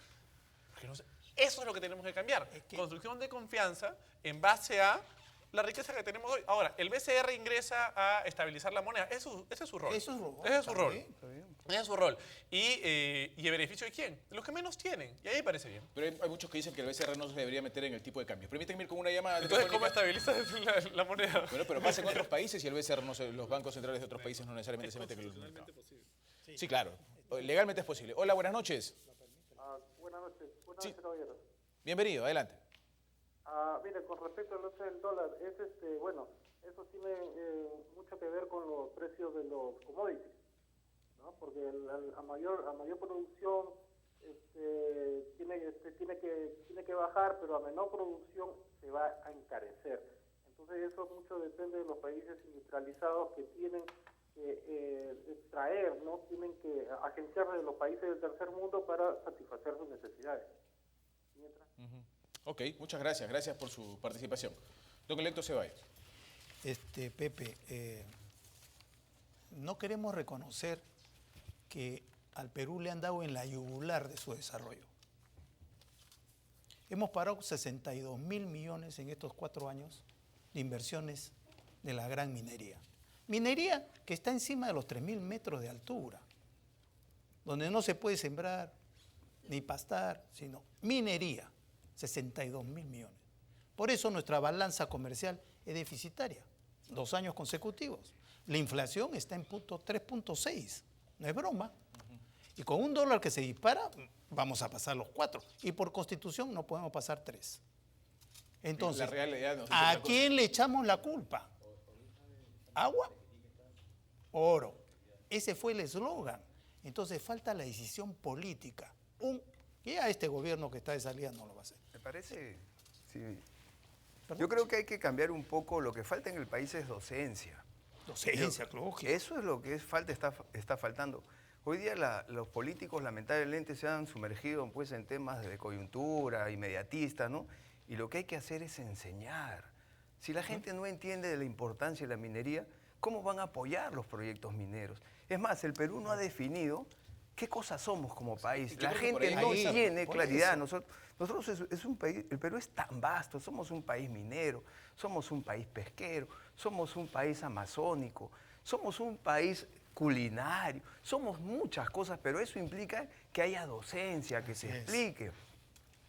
Porque eso es lo que tenemos que cambiar. Construcción de confianza en base a la riqueza que tenemos hoy. Ahora, el BCR ingresa a estabilizar la moneda. Ese es su rol. Ese es su rol. Ese es su rol. ¿Y el beneficio de quién? De los que menos tienen. Y ahí me parece bien. Pero hay muchos que dicen que el BCR no se debería meter en el tipo de cambio. Permítanme ir con una llamada. Entonces, ¿cómo estabilizas la moneda? Bueno, pero pasa en otros países y el BCR, los bancos centrales de otros países no necesariamente se meten en el mercado. Sí, claro. Legalmente es posible. Hola, buenas noches. Buenas noches. Buenas noches, caballero. Bienvenido, adelante. Mire, con respecto al uso del dólar, bueno, eso tiene mucho que ver con los precios de los commodities, ¿no? Porque a mayor producción tiene que bajar, pero a menor producción se va a encarecer. Entonces eso mucho depende de los países industrializados que tienen que extraer, ¿no? Tienen que agenciar de los países del tercer mundo para satisfacer sus necesidades. Ok, muchas gracias. Gracias por su participación. Don Electo Ceballos. Pepe, no queremos reconocer que al Perú le han dado en la yugular de su desarrollo. Hemos parado 62.000 millones en estos 4 años de inversiones de la gran minería. Minería que está encima de los 3.000 metros de altura, donde no se puede sembrar ni pastar, sino minería. 62.000 millones. Por eso nuestra balanza comercial es deficitaria, 2 años consecutivos. La inflación está en 3.6, no es broma. Y con un dólar que se dispara, vamos a pasar los 4. Y por constitución no podemos pasar 3. Entonces, la realidad ¿a quién le echamos la culpa? ¿Agua? Oro. Ese fue el eslogan. Entonces falta la decisión política. Ya este gobierno que está de salida no lo va a hacer. Me parece, sí. Yo creo que hay que cambiar un poco, lo que falta en el país es docencia. Docencia, lógico. Eso es lo que está faltando. Hoy día los políticos lamentablemente se han sumergido pues, en temas de coyuntura, inmediatistas, ¿no? Y lo que hay que hacer es enseñar. Si la gente no entiende de la importancia de la minería, ¿cómo van a apoyar los proyectos mineros? Es más, el Perú no ha definido qué cosas somos como país. La gente no tiene claridad. Nosotros es un país, el Perú es tan vasto, somos un país minero, somos un país pesquero, somos un país amazónico, somos un país culinario, somos muchas cosas, pero eso implica que haya docencia, que se explique.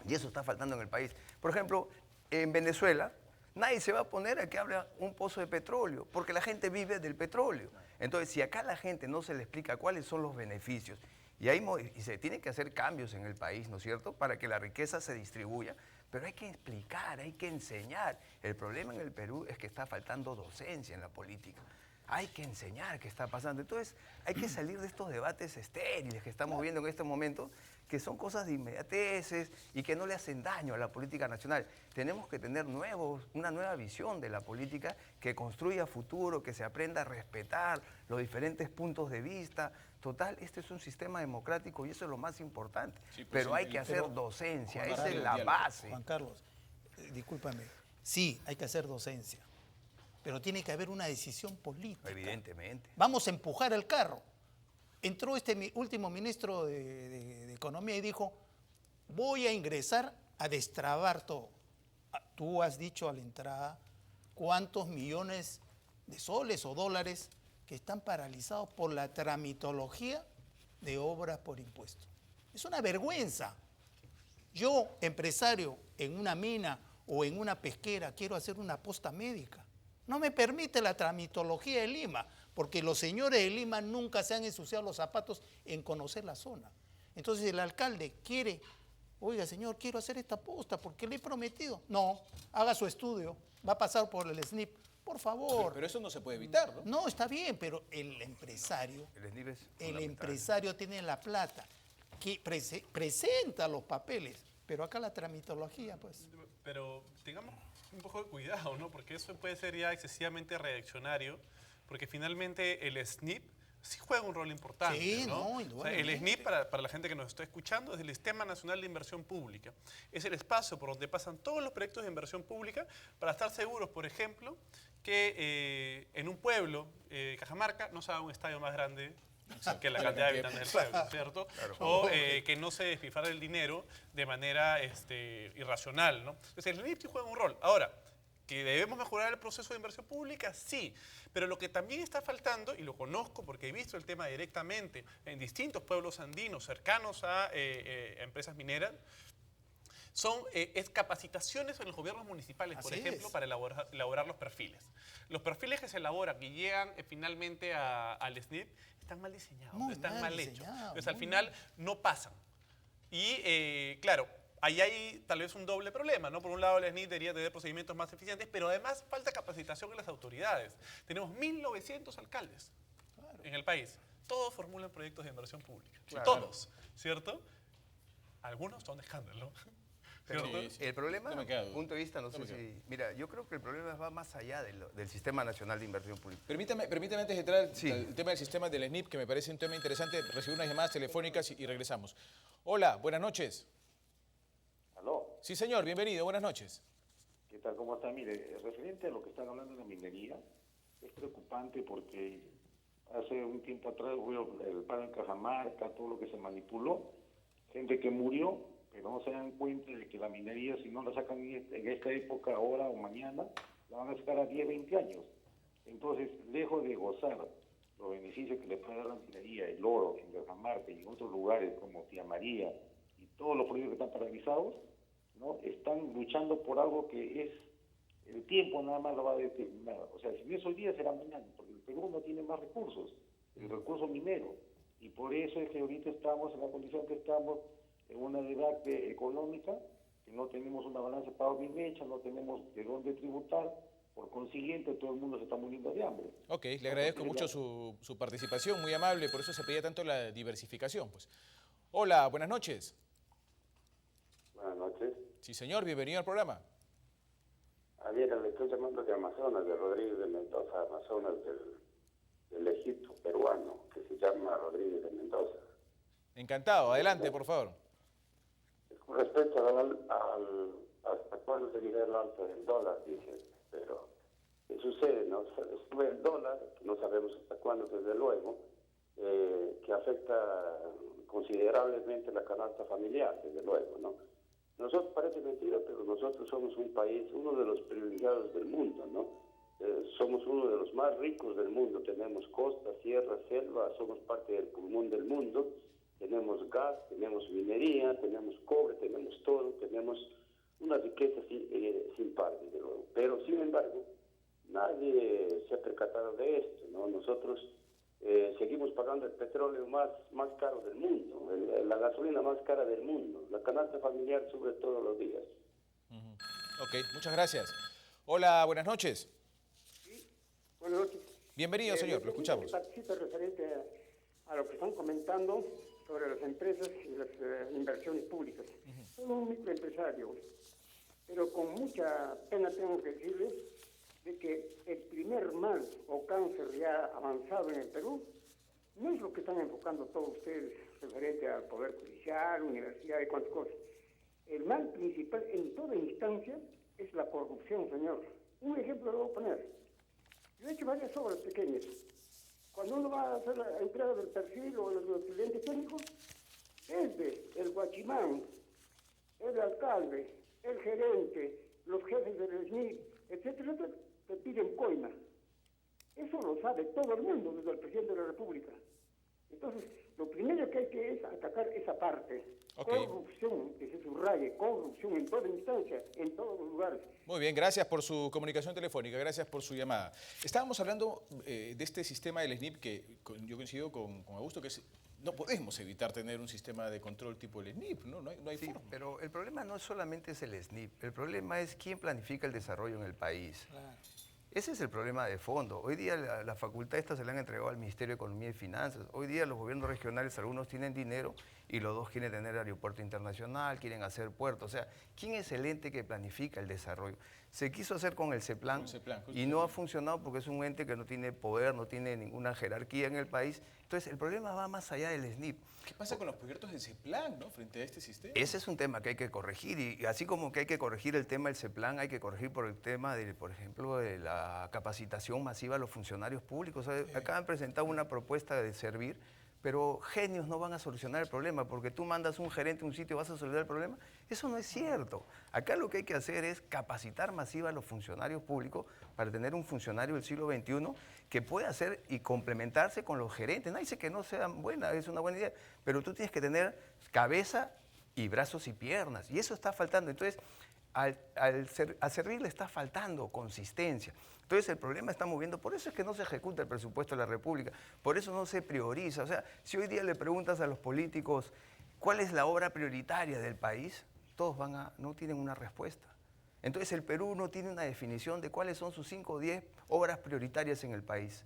Y eso está faltando en el país. Por ejemplo, en Venezuela, nadie se va a poner a que hable un pozo de petróleo, porque la gente vive del petróleo. Entonces, si acá a la gente no se le explica cuáles son los beneficios, y se tienen que hacer cambios en el país, ¿no es cierto?, para que la riqueza se distribuya, pero hay que explicar, hay que enseñar. El problema en el Perú es que está faltando docencia en la política. Hay que enseñar qué está pasando. Entonces, hay que salir de estos debates estériles que estamos viendo en este momento, que son cosas de inmediateces y que no le hacen daño a la política nacional. Tenemos que tener una nueva visión de la política que construya futuro, que se aprenda a respetar los diferentes puntos de vista. Total, este es un sistema democrático y eso es lo más importante. Sí, pues pero hay que hacer docencia, esa es la base. Juan Carlos, discúlpame, sí, hay que hacer docencia, pero tiene que haber una decisión política. Evidentemente. Vamos a empujar el carro. Entró este último ministro de Economía y dijo, voy a ingresar a destrabar todo. Tú has dicho a la entrada cuántos millones de soles o dólares que están paralizados por la tramitología de obras por impuestos. Es una vergüenza. Yo, empresario, en una mina o en una pesquera, quiero hacer una posta médica. No me permite la tramitología de Lima, porque los señores de Lima nunca se han ensuciado los zapatos en conocer la zona. Entonces el alcalde quiere, oiga señor, quiero hacer esta posta porque le he prometido. No, haga su estudio, va a pasar por el SNIP, por favor. Pero eso no se puede evitar, ¿no? No, está bien, pero el empresario, el empresario tiene la plata, que presenta los papeles, pero acá la tramitología, pues. Pero tengamos un poco de cuidado, ¿no? Porque eso puede ser ya excesivamente reaccionario, porque finalmente el SNIP sí juega un rol importante, sí, ¿no? O sea, el SNIP, para la gente que nos está escuchando, es el Sistema Nacional de Inversión Pública. Es el espacio por donde pasan todos los proyectos de inversión pública para estar seguros, por ejemplo, que en un pueblo, Cajamarca, no se haga un estadio más grande que la cantidad de habitantes del pueblo, ¿cierto? Claro. O que no se despilfarre el dinero de manera irracional, ¿no? Entonces el SNIP sí juega un rol. Ahora, ¿que debemos mejorar el proceso de inversión pública? Sí, pero lo que también está faltando, y lo conozco porque he visto el tema directamente en distintos pueblos andinos cercanos a empresas mineras, son capacitaciones en los gobiernos municipales, por ejemplo, para elaborar los perfiles. Los perfiles que se elaboran y llegan finalmente al SNIP están mal diseñados, están mal hechos. Entonces al final no pasan. Y claro, ahí hay tal vez un doble problema, ¿no? Por un lado, el SNIP debería tener procedimientos más eficientes, pero además falta capacitación en las autoridades. Tenemos 1.900 alcaldes en el país. Todos formulan proyectos de inversión pública. Claro. Todos, ¿cierto? Algunos son de escándalo. El problema, desde mi punto de vista, no sé si... Mira, yo creo que el problema va más allá del Sistema Nacional de Inversión Pública. Permítame antes de entrar al tema del sistema del SNIP, que me parece un tema interesante, recibir unas llamadas telefónicas y regresamos. Hola, buenas noches. ¿Aló? Sí, señor, bienvenido, buenas noches. ¿Qué tal? ¿Cómo está? Mire, referente a lo que están hablando de la minería, es preocupante porque hace un tiempo atrás hubo el paro en Cajamarca, todo lo que se manipuló, gente que murió, pero no se dan cuenta de que la minería, si no la sacan en esta época, ahora o mañana, la van a sacar a 10, 20 años. Entonces, lejos de gozar los beneficios que le puede dar la minería, el oro en Cajamarca y en otros lugares como Tía María y todos los proyectos que están paralizados, ¿no? Están luchando por algo que es, el tiempo nada más lo va a determinar. O sea, si no es hoy día, será mañana, porque el Perú no tiene más recursos, el recurso minero. Y por eso es que ahorita estamos en la condición que estamos, en una debacle económica, que no tenemos una balanza de pagos bien hecha, no tenemos de dónde tributar, por consiguiente todo el mundo se está muriendo de hambre. Ok, le agradezco mucho su participación, muy amable, por eso se pedía tanto la diversificación. Pues. Hola, buenas noches. Buenas noches. Sí, señor, bienvenido al programa. Mira, le estoy llamando de Amazonas, de Rodríguez de Mendoza, Amazonas del Egipto peruano, que se llama Rodríguez de Mendoza. Encantado, adelante, por favor. Con respecto hasta cuándo seguirá el alza del dólar, dice, pero ¿qué sucede? ¿No? Sube el dólar, que no sabemos hasta cuándo, desde luego, que afecta considerablemente la canasta familiar, desde luego, ¿no? Nosotros, parece mentira, pero nosotros somos un país, uno de los privilegiados del mundo, ¿no? Somos uno de los más ricos del mundo, tenemos costa, sierra, selva, somos parte del pulmón del mundo, tenemos gas, tenemos minería, tenemos cobre, tenemos todo, tenemos una riqueza sin par, desde luego. Pero, sin embargo, nadie se ha percatado de esto, ¿no? Nosotros seguimos pagando el petróleo más caro del mundo, la gasolina más cara del mundo, la canasta familiar sube todos los días. Ok, muchas gracias. Hola, buenas noches. Sí, buenas noches. Bienvenido, señor, lo escuchamos. Participo referente a lo que están comentando sobre las empresas y las inversiones públicas. Soy un microempresario, pero con mucha pena tengo que decirles de que el primer mal o cáncer ya avanzado en el Perú no es lo que están enfocando todos ustedes referente al Poder Judicial, universidad y cuantas cosas. El mal principal en toda instancia es la corrupción, señor. Un ejemplo lo voy a poner. Yo he hecho varias obras pequeñas. Cuando uno va a hacer la entrega del perfil o del expediente técnico, desde el guachimán el alcalde, el gerente, los jefes del SNIP, etcétera, te piden coima. Eso lo sabe todo el mundo, desde el presidente de la República. Entonces, lo primero que hay que es atacar esa parte. Corrupción, que se subraye, corrupción en toda instancia, en todos los lugares. Muy bien, gracias por su comunicación telefónica, gracias por su llamada. Estábamos hablando de este sistema del SNIP que yo coincido con Augusto, que no podemos evitar tener un sistema de control tipo el SNIP, ¿no? No hay forma. Pero el problema no solamente es el SNIP, el problema es quién planifica el desarrollo en el país. Claro. Ese es el problema de fondo. Hoy día la facultad esta se la han entregado al Ministerio de Economía y Finanzas. Hoy día los gobiernos regionales, algunos tienen dinero y los dos quieren tener aeropuerto internacional, quieren hacer puertos. O sea, ¿quién es el ente que planifica el desarrollo? Se quiso hacer con el CEPLAN y no ha funcionado porque es un ente que no tiene poder, no tiene ninguna jerarquía en el país. Entonces, el problema va más allá del SNIP. ¿Qué pasa con los proyectos del CEPLAN, ¿no? Frente a este sistema? Ese es un tema que hay que corregir y así como que hay que corregir el tema del CEPLAN, hay que corregir por el tema, por ejemplo, de la capacitación masiva a los funcionarios públicos. O sea, acá han presentado una propuesta de servir, pero genios no van a solucionar el problema, porque tú mandas un gerente a un sitio, ¿vas a solucionar el problema? Eso no es cierto. Acá lo que hay que hacer es capacitar masiva a los funcionarios públicos para tener un funcionario del siglo XXI que pueda hacer y complementarse con los gerentes. Nadie dice que no sea buena, es una buena idea, pero tú tienes que tener cabeza y brazos y piernas, y eso está faltando. Entonces, a servir le está faltando consistencia. Entonces el problema está moviendo, por eso es que no se ejecuta el presupuesto de la República, por eso no se prioriza. O sea, si hoy día le preguntas a los políticos cuál es la obra prioritaria del país, todos no tienen una respuesta. Entonces el Perú no tiene una definición de cuáles son sus 5 o 10 obras prioritarias en el país.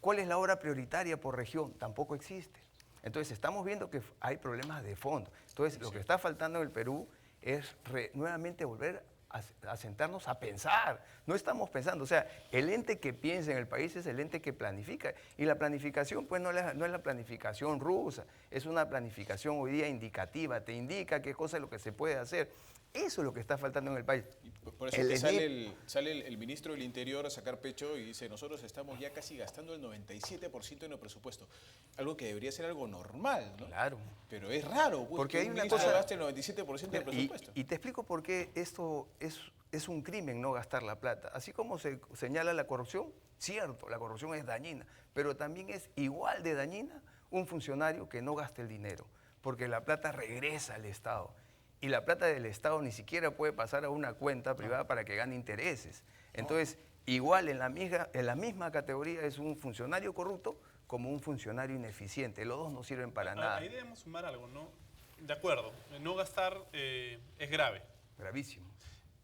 ¿Cuál es la obra prioritaria por región? Tampoco existe. Entonces estamos viendo que hay problemas de fondo. Entonces lo que está faltando en el Perú es nuevamente volver a sentarnos a pensar. No estamos pensando, o sea, el ente que piensa en el país es el ente que planifica. Y la planificación, pues no es la planificación rusa, es una planificación hoy día indicativa, te indica qué cosa es lo que se puede hacer. Eso es lo que está faltando en el país. Por eso que sale el ministro del Interior a sacar pecho y dice, nosotros estamos ya casi gastando el 97% de nuestro presupuesto. Algo que debería ser algo normal, ¿no? Claro. Pero es raro, pues, porque que hay un una ministro cosa, gaste el 97% del presupuesto. Y te explico por qué esto es un crimen no gastar la plata. Así como se señala la corrupción, cierto, la corrupción es dañina, pero también es igual de dañina un funcionario que no gaste el dinero, porque la plata regresa al Estado. Y la plata del Estado ni siquiera puede pasar a una cuenta privada para que gane intereses. Entonces, igual en la misma categoría es un funcionario corrupto como un funcionario ineficiente. Los dos no sirven para nada. Ahí debemos sumar algo, ¿no? De acuerdo, no gastar es grave. Gravísimo.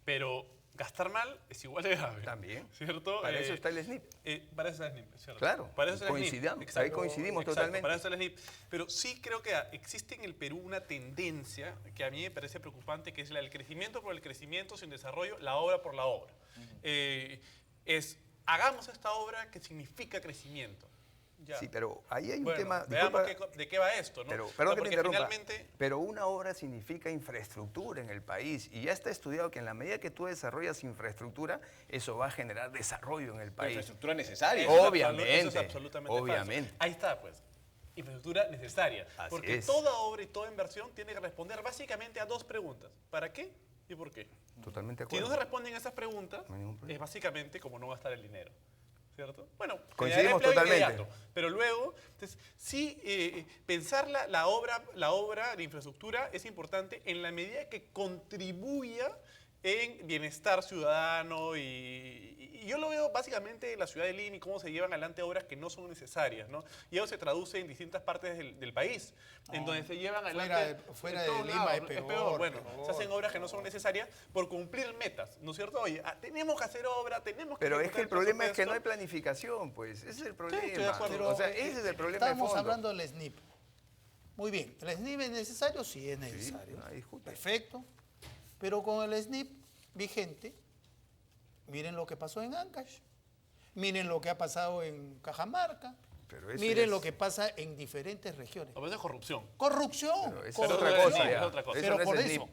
Pero gastar mal es igual de grave. También. ¿Cierto? Para eso está el SNIP. Para eso está el SNIP, ¿cierto? Claro, para eso ahí coincidimos totalmente. Para eso está el SNIP. Pero sí creo que existe en el Perú una tendencia que a mí me parece preocupante, que es la del crecimiento por el crecimiento sin desarrollo, la obra por la obra. Hagamos esta obra que significa crecimiento. Ya. Sí, pero ahí hay un tema... Disculpa, veamos de qué va esto, ¿no? Perdón que te interrumpa, finalmente... pero una obra significa infraestructura en el país y ya está estudiado que en la medida que tú desarrollas infraestructura, eso va a generar desarrollo en el país. Infraestructura necesaria. Obviamente, eso es absolutamente falso. Ahí está, pues. Infraestructura necesaria. Así porque es. Toda obra y toda inversión tiene que responder básicamente a 2 preguntas. ¿Para qué y por qué? Totalmente de Si acuerdo. no se responden a esas preguntas, es básicamente como no gastar el dinero. ¿Cierto? Bueno, coincidimos totalmente. Pero luego, entonces, sí, pensar la obra de infraestructura es importante en la medida que contribuya en bienestar ciudadano y yo lo veo básicamente en la ciudad de Lima y cómo se llevan adelante obras que no son necesarias, ¿no? Y eso se traduce en distintas partes del país, en donde se llevan adelante... Fuera de Lima es peor. Bueno, se hacen obras que no son necesarias por cumplir metas, ¿no es cierto? Oye, tenemos que hacer obra, tenemos que... Pero es que el problema es que no hay planificación, pues. Ese es el problema. Sí, estoy de acuerdo. O sea, ese es el problema de fondo. Estamos hablando del SNIP. Muy bien, ¿el SNIP es necesario? Sí, es necesario. Sí, no hay disputa. Perfecto. Pero con el SNIP vigente, miren lo que pasó en Ancash, miren lo que ha pasado en Cajamarca, miren lo que pasa en diferentes regiones. Lo que es corrupción. Corrupción. Es otra cosa. Es otra cosa. Pero por eso,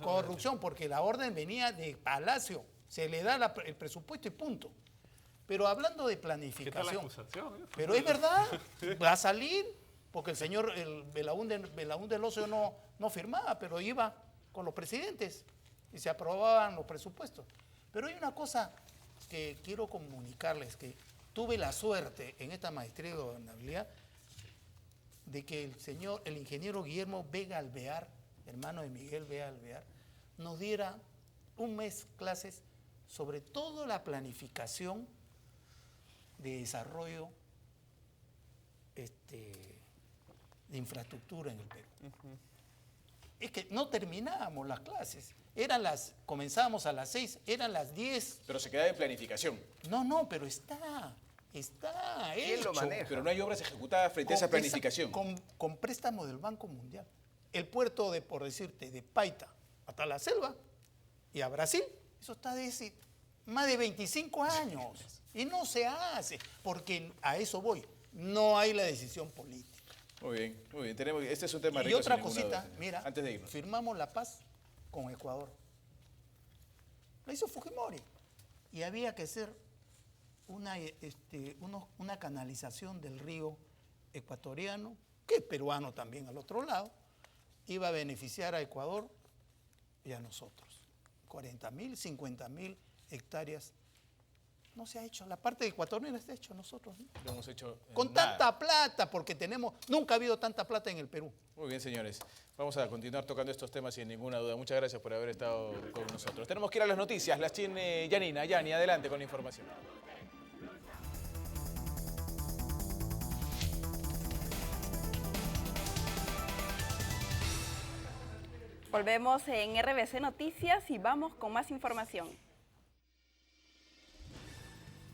corrupción, porque la orden venía de Palacio, se le da el presupuesto y punto. Pero hablando de planificación, pero es verdad, va a salir, porque el señor Belaúnde del Ocio no firmaba, pero iba con los presidentes y se aprobaban los presupuestos. Pero hay una cosa que quiero comunicarles, que tuve la suerte en esta maestría de gobernabilidad de que el ingeniero Guillermo Vega Alvear, hermano de Miguel Vega Alvear, nos diera un mes clases sobre toda la planificación de desarrollo de infraestructura en el Perú. Es que no terminábamos las clases. Comenzábamos a las 6, eran las 10. Pero se queda en planificación. No, pero está hecho. Lo maneja. Pero no hay obras ejecutadas frente a esa planificación. Con préstamo del Banco Mundial. El puerto por decirte, de Paita hasta la selva y a Brasil, eso está de más de 25 años. Y no se hace, porque a eso voy. No hay la decisión política. Muy bien, muy bien. Este es un tema rico. Y otra cosita, mira, antes de irnos, firmamos la paz con Ecuador. La hizo Fujimori. Y había que hacer una canalización del río ecuatoriano, que es peruano también al otro lado, iba a beneficiar a Ecuador y a nosotros. 40.000, 50.000 hectáreas. No se ha hecho. La parte de Ecuador no está hecho nosotros, ¿no? Lo hemos hecho con tanta plata, porque nunca ha habido tanta plata en el Perú. Muy bien, señores. Vamos a continuar tocando estos temas sin ninguna duda. Muchas gracias por haber estado con nosotros. Tenemos que ir a las noticias. Las tiene Yanina. Yani, adelante con la información. Volvemos en RBC Noticias y vamos con más información.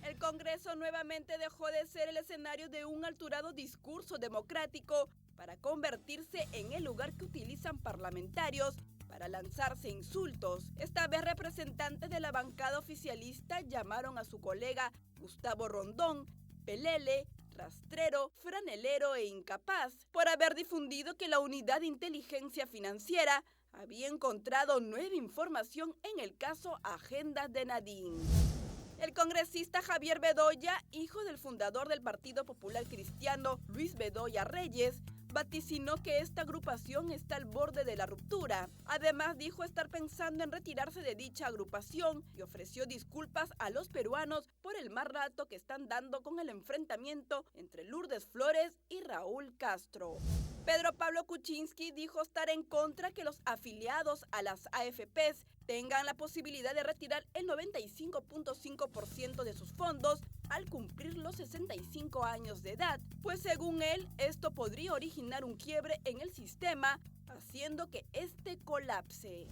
El Congreso nuevamente dejó de ser el escenario de un alturado discurso democrático para convertirse en el lugar que utilizan parlamentarios para lanzarse insultos. Esta vez representantes de la bancada oficialista llamaron a su colega Gustavo Rondón pelele, rastrero, franelero e incapaz por haber difundido que la Unidad de Inteligencia Financiera había encontrado nueva información en el caso Agendas de Nadine. El congresista Javier Bedoya, hijo del fundador del Partido Popular Cristiano, Luis Bedoya Reyes, vaticinó que esta agrupación está al borde de la ruptura. Además, dijo estar pensando en retirarse de dicha agrupación y ofreció disculpas a los peruanos por el mal rato que están dando con el enfrentamiento entre Lourdes Flores y Raúl Castro. Pedro Pablo Kuczynski dijo estar en contra que los afiliados a las AFPs tengan la posibilidad de retirar el 95.5% de sus fondos al cumplir los 65 años de edad, pues según él, esto podría originar un quiebre en el sistema, haciendo que este colapse.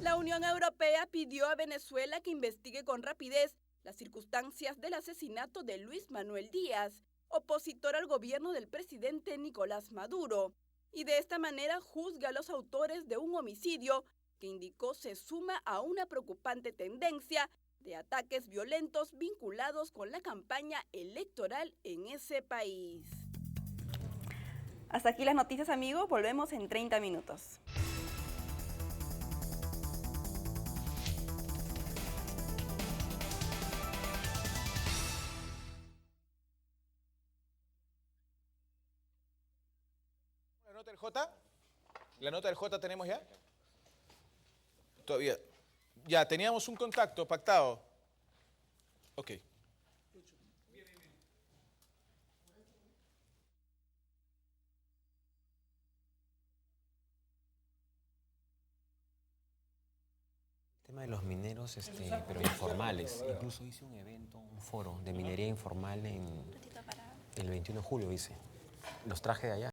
La Unión Europea pidió a Venezuela que investigue con rapidez las circunstancias del asesinato de Luis Manuel Díaz, opositor al gobierno del presidente Nicolás Maduro, y de esta manera juzga a los autores de un homicidio que indicó se suma a una preocupante tendencia de ataques violentos vinculados con la campaña electoral en ese país. Hasta aquí las noticias, amigos. Volvemos en 30 minutos. ¿La nota del J? ¿La nota del J tenemos ya? Todavía. Ya, teníamos un contacto pactado. Ok. El tema de los mineros, pero informales. Incluso hice un evento, un foro de minería informal el 21 de julio hice. Los traje de allá.